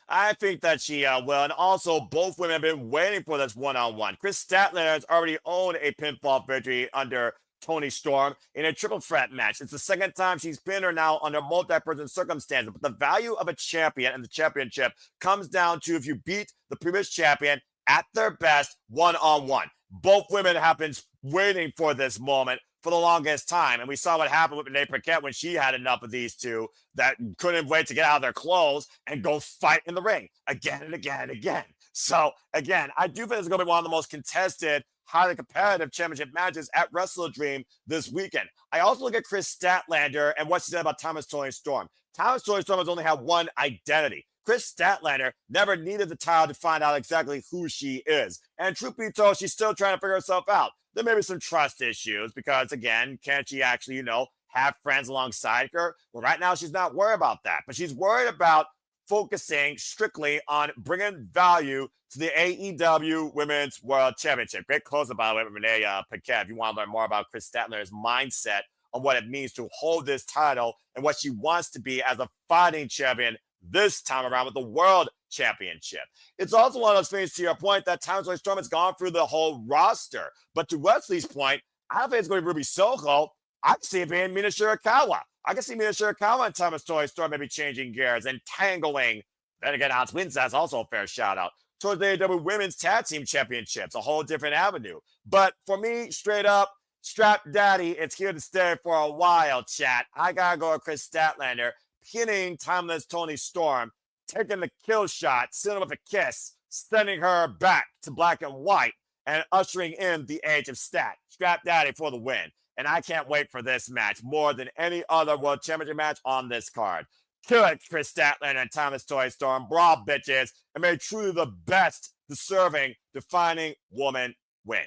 I think that she will. And also, both women have been waiting for this one-on-one. Chris Statlander has already owned a pinfall victory under Tony Storm in a triple threat match. It's the second time she's pinned her now under multi-person circumstances. But the value of a champion and the championship comes down to if you beat the previous champion at their best one-on-one. Both women have been waiting for this moment for the longest time. And we saw what happened with Renee Paquette when she had enough of these two that couldn't wait to get out of their clothes and go fight in the ring again and again and again. So, again, I do think it's going to be one of the most contested, highly competitive championship matches at Wrestledream this weekend. I also look at Chris Statlander and what she said about Thomas Tony Storm. Thomas Tony Storm has only had one identity. Chris Statlander never needed the title to find out exactly who she is. And truth be told, she's still trying to figure herself out. There may be some trust issues because, again, can't she actually, have friends alongside her? Well, right now, she's not worried about that. But she's worried about focusing strictly on bringing value to the AEW Women's World Championship. Great closer, by the way, with Renee Paquette. If you want to learn more about Chris Statlander's mindset on what it means to hold this title and what she wants to be as a fighting champion this time around with the World Championship. It's also one of those things, to your point, that Thomas Tony Storm has gone through the whole roster. But to Wesley's point, I don't think it's going to be Ruby Soho. I can see it being Mina Shirakawa. I can see Mina Shirakawa and Thomas Tony Storm maybe changing gears and tangling. Then again, Hans Winston is also a fair shout out towards the AEW Women's Tag Team Championships, a whole different avenue. But for me, straight up, Strap Daddy, it's here to stay for a while, chat. I got to go with Chris Statlander, pinning Timeless Tony Storm, taking the kill shot, sending with a kiss, sending her back to black and white, and ushering in the age of Stat. Strap Daddy for the win. And I can't wait for this match more than any other World Championship match on this card. Kill it, Chris Statlander and Thomas Tony Storm. Brawl, bitches, and may truly the best deserving defining woman win.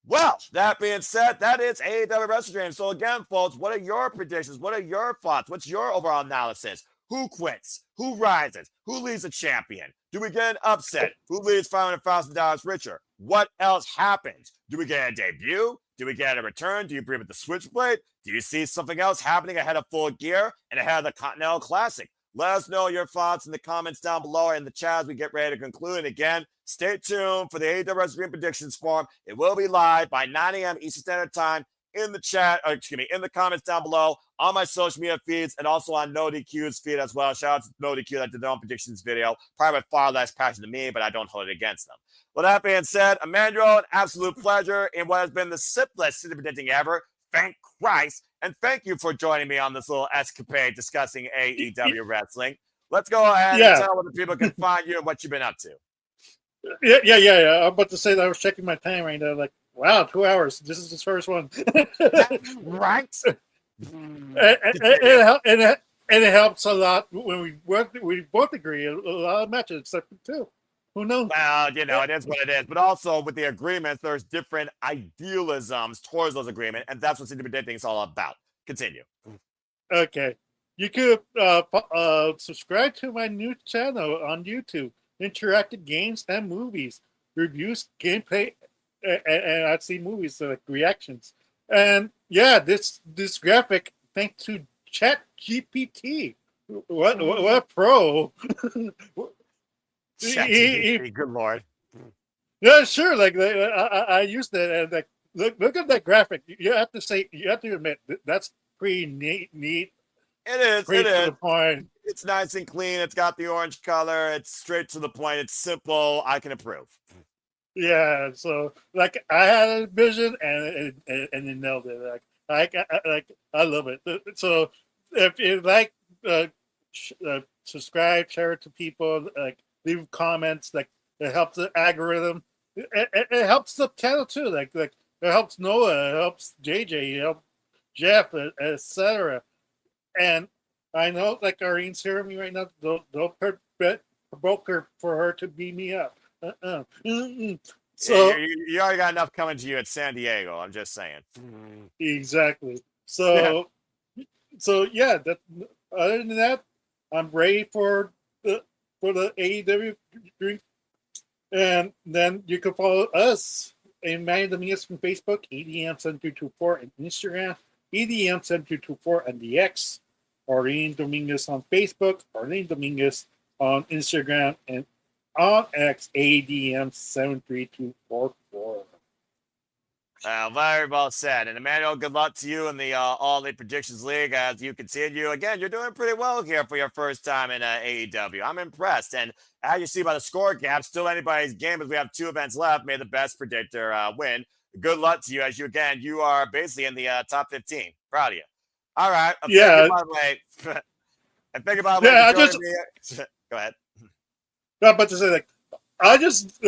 Well, that being said, that is AEW Wrestledream. So again, folks, what are your predictions? What are your thoughts? What's your overall analysis? Who quits? Who rises? Who leaves a champion? Do we get an upset? Who leaves $500,000 richer? What else happens? Do we get a debut? Do we get a return? Do you bring with the Switchblade? Do you see something else happening ahead of Full Gear and ahead of the Continental Classic? Let us know your thoughts in the comments down below or in the chat as we get ready to conclude. And again, stay tuned for the AEW Wrestledream Predictions Forum. It will be live by 9 a.m. Eastern Standard Time in the chat, in the comments down below, on my social media feeds, and also on No DQ's feed as well. Shout out to No DQ that did their own predictions video. Probably with far less passion than me, but I don't hold it against them. With that being said, Emmanuel, an absolute pleasure in what has been the simplest city predicting ever. Thank Christ. And thank you for joining me on this little escapade discussing AEW wrestling. Let's go ahead and tell where the people can find you and what you've been up to. Yeah. I'm about to say that I was checking my time right now. Like, wow, 2 hours. This is his first one. Right? And it helps a lot when we both agree. A lot of matches, except for two. Who knows? Well, it is what it is. But also with the agreements, there's different idealisms towards those agreements, and that's what city predicting is all about. Continue. Okay. You could subscribe to my new channel on YouTube, Interactive Games and Movies, reviews, gameplay, and I see movies, like reactions. And yeah, this graphic, thanks to ChatGPT. What a pro. ChatGPT, good Lord. Yeah, sure. Like I used that, and like look at that graphic. You have to say, you have to admit that's pretty neat, It is. It straight to is. the point. It's nice and clean. It's got the orange color. It's straight to the point. It's simple. I can approve. Yeah. So like I had a vision, and they nailed it. Like I love it. So if you like, subscribe, share it to people, like leave comments. Like it helps the algorithm. It helps the channel too. Like it helps Noah. It helps JJ. It helps Jeff, etc. And I know like Arine's hearing me right now. Don't provoke her for her to beat me up. Yeah, So you already got enough coming to you at San Diego. I'm just saying. exactly. Yeah. So yeah. That, other than that, I'm ready for the AEW drink. And then you can follow us in Manny Dominguez from Facebook, EDM7224 on Instagram, EDM7224 on the X, Arlene Dominguez on Facebook, Arlene Dominguez on Instagram, and on X, ADM73244. Very well said. And Emmanuel, good luck to you in the All Elite Predictions League as you continue. Again, you're doing pretty well here for your first time in AEW. I'm impressed. And as you see by the score gap, still anybody's game as we have 2 events left. May the best predictor win. Good luck to you as you are basically in the top 15. Proud of you. All right. Thank you, Yeah, by the way. And thank you, by the way, yeah. for joining me. Go ahead. I'm about to say like I just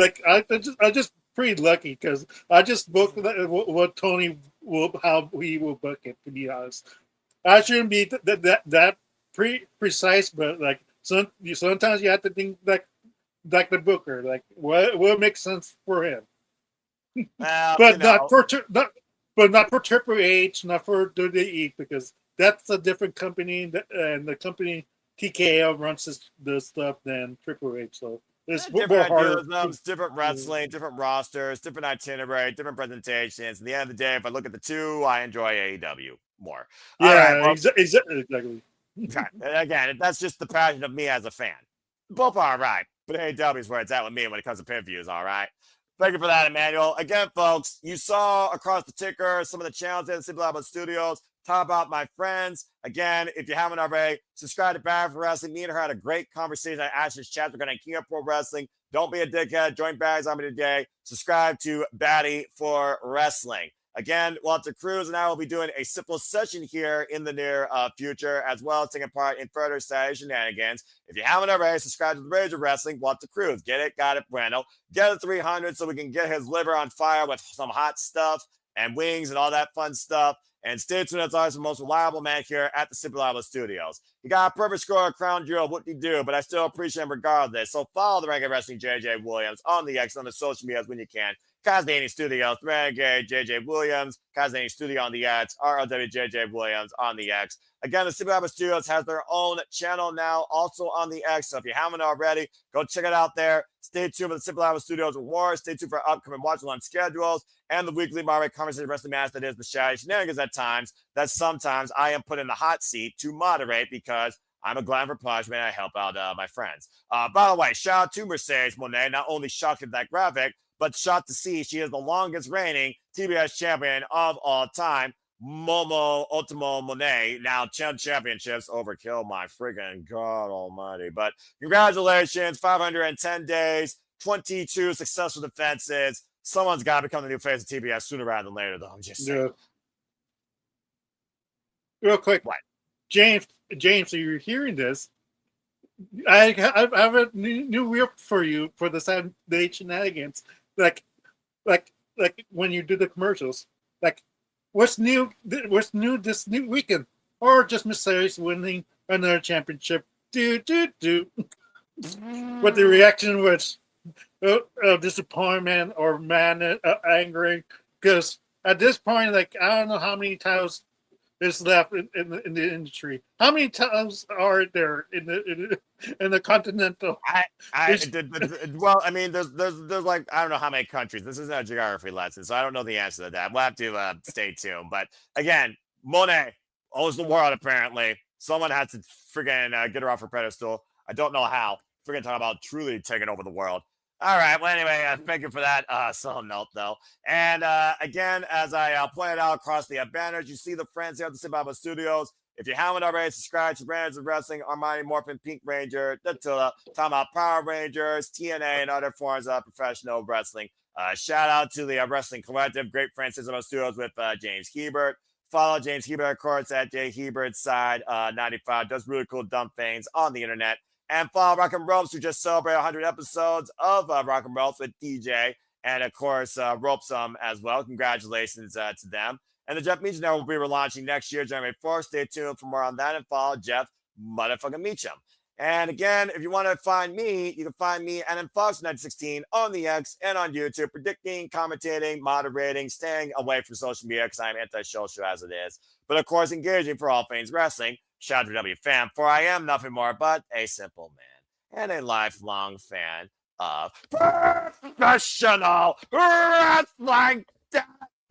pretty lucky because I just booked what Tony will, how he will book it. To be honest, I shouldn't be that precise, but like sometimes you have to think like the booker, like what makes sense for him, Well, but not for Triple H, not for WWE, because that's a different company, and the company TKO runs the stuff than Triple H, so it's different more harder. idealisms, different wrestling, different rosters, different itinerary, different presentations. At the end of the day, if I look at the 2, I enjoy AEW more. All right. Yeah, Well, exactly. okay. Again, that's just the passion of me as a fan. Both are all right, but AEW is where it's at with me when it comes to pay-per-views, all right? Thank you for that, Emmanuel. Again, folks, you saw across the ticker some of the channels in the Simple Labo Studios. Talk about my friends. Again, if you haven't already, subscribe to Bad for Wrestling. Me and her had a great conversation at Ash's chat. We're going to King of Pro Wrestling. Don't be a dickhead. Join Bags on me today. Subscribe to Batty for Wrestling. Again, Walter Cruz and I will be doing a simple session here in the near future, as well as taking part in further Saturday shenanigans. If you haven't already, subscribe to the Rage of Wrestling, Walter Cruz. Get it? Got it, Bueno. Get it 300 so we can get his liver on fire with some hot stuff and wings and all that fun stuff. And stay tuned, as always, the most reliable man here at the Simple Labo Studios. You got a perfect score, a crown jewel, what do you do? But I still appreciate him regardless. So follow the Ranking Wrestling JJ Williams on the X, on the social medias when you can. Kazdani Studios, Renegade, JJ Williams, Kazdani Studio on the X, RLWJJ Williams on the X. Again, the Simple Labo Studios has their own channel now, also on the X. So if you haven't already, go check it out there. Stay tuned for the Simple Labo Studios Awards. Stay tuned for upcoming watch-along schedules and the weekly Marvel Conversation Wrestling match that is the Shady Shenanigans at times, that sometimes I am put in the hot seat to moderate because I'm a glad for punishment. I help out my friends. By the way, shout out to Mercedes Monet. Not only shocked at that graphic, but shocked to see she is the longest reigning TBS champion of all time. Momo Ultimo Monet now championships. Overkill, my friggin' God almighty. But congratulations, 510 days, 22 successful defenses. Someone's got to become the new face of TBS sooner rather than later, though. I'm just saying. Yeah. Real quick, what? James, so you're hearing this. I have a new reel for you for the Saturday shenanigans. Like when you do the commercials. Like, what's new? What's new this new weekend? Or just Mercedes winning another championship? But the reaction was disappointment or madness, angry, because at this point, like, I don't know how many titles is left in the industry. How many titles are there in the continental? Well, I mean, there's like, I don't know how many countries. This isn't a geography lesson, so I don't know the answer to that. We'll have to stay tuned. But again, Monet owns the world. Apparently, someone has to freaking get her off her pedestal. I don't know how. Freaking talking about truly taking over the world. All right. Well, anyway, thank you for that solo note, though. And again, as I pointed out across the banners, you see the friends here at the Simba Studios. If you haven't already, subscribe to Brands of Wrestling, Armani Morphin, Pink Ranger, Dattila, talking about Power Rangers, TNA, and other forms of professional wrestling. Shout out to the Wrestling Collective, great friends at Simba Studios with James Hebert. Follow James Hebert, of course, at J Hebert's side 95. Does really cool dumb things on the internet. And follow Rock and Ropes, who just celebrated 100 episodes of Rock and Ropes with DJ. And of course, Ropesome as well. Congratulations to them. And the Jeff Meacham Network will be relaunching next year, January 4th. Stay tuned for more on that and follow Jeff motherfucking Meacham. And again, if you want to find me, you can find me at Fox916 on the X and on YouTube, predicting, commentating, moderating, staying away from social media because I'm anti-social as it is. But of course, engaging for all things wrestling. Shout out to W Fam, for I am nothing more but a simple man and a lifelong fan of professional wrestling.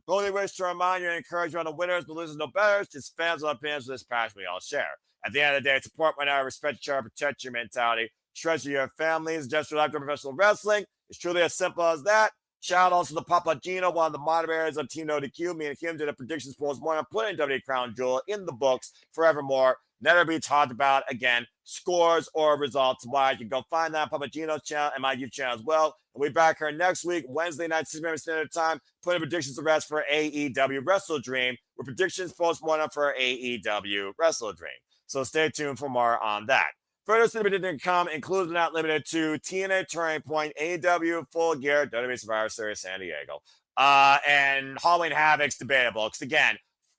Only wish to remind you and encourage you on the winners, but losers, no betters. Just fans with opinions of this passion we all share. At the end of the day, support one another, respect each other, protect your mentality, treasure your families, just your life to professional wrestling. It's truly as simple as that. Shout out also to Papa Gino, one of the moderators of Team No DQ. Me and him did a predictions polls morning, putting WWE Crown Jewel in the books forevermore. Never be talked about again, scores or results wise. You can go find that on Papa Gino's channel and my YouTube channel as well. And we'll be back here next week, Wednesday night, 6 p.m. Standard Time, putting predictions to rest for AEW Wrestledream, with predictions post-mortem for AEW Wrestledream. So stay tuned for more on that. Further Cinematic.com includes but not limited to TNA Turning Point, AEW Full Gear, WWE Survivor Series San Diego, and Halloween Havoc's debatable. Because again,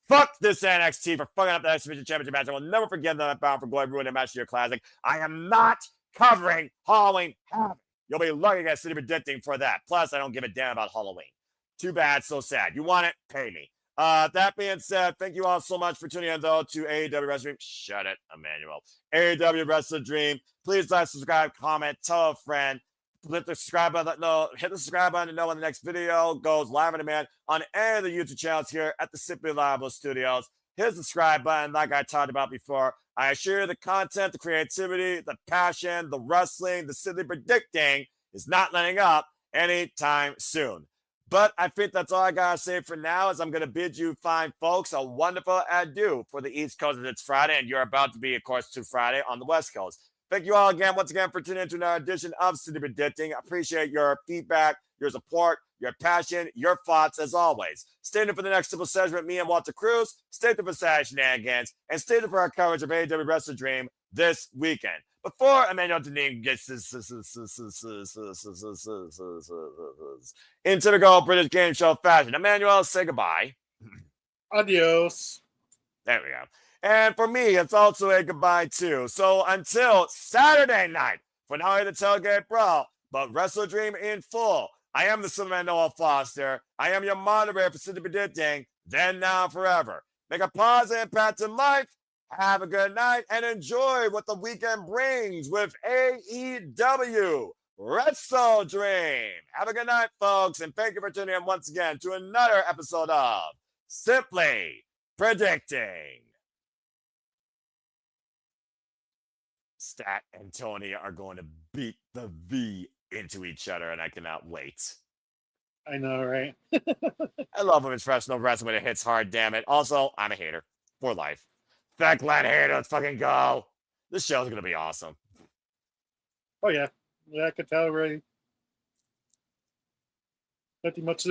fuck this NXT for fucking up the X Division Championship match. I will never forgive them at Bound for Glory ruining a match of your classic. I am not covering Halloween Havoc. You'll be lucky to get City Predicting for that. Plus, I don't give a damn about Halloween. Too bad, so sad. You want it? Pay me. That being said, thank you all so much for tuning in, though, to AEW Wrestledream. Shut it, Emmanuel. AEW Wrestledream. Please like, subscribe, comment, tell a friend. Hit the subscribe button. Hit the subscribe button to know when the next video goes live on demand on any of the YouTube channels here at the Simply Reliable Studios. Hit the subscribe button, like I talked about before. I assure you the content, the creativity, the passion, the wrestling, the Simply Predicting is not letting up anytime soon. But I think that's all I got to say for now, as I'm going to bid you fine folks a wonderful adieu for the East Coast as it's Friday, and you're about to be, of course, to Friday on the West Coast. Thank you all again, once again, for tuning in to another edition of City Predicting. I appreciate your feedback, your support, your passion, your thoughts, as always. Stay tuned for the next simple session with me and Walter Cruz. Stay tuned for Saturday Shenanigans, and stay tuned for our coverage of AEW Wrestledream this weekend. Before Emmanuel Deneen gets in typical British game show fashion, Emmanuel, say goodbye. Adios. There we go. And for me, it's also a goodbye too. So until Saturday night, for not only the Tailgate Brawl, but Wrestledream in full, I am the Cinnamon Noah Foster. I am your moderator for City Predicting, then, now, forever. Make a positive impact in life. Have a good night and enjoy what the weekend brings with AEW Wrestledream. Have a good night, folks, and thank you for tuning in once again to another episode of Simply Predicting. Stat and Tony are going to beat the V into each other, and I cannot wait. I know, right? I love women's professional wrestling when it hits hard, damn it. Also, I'm a hater for life. Fact, glad hater, let's fucking go. This show's going to be awesome. Oh, yeah. Yeah, I could tell already. Nothing much to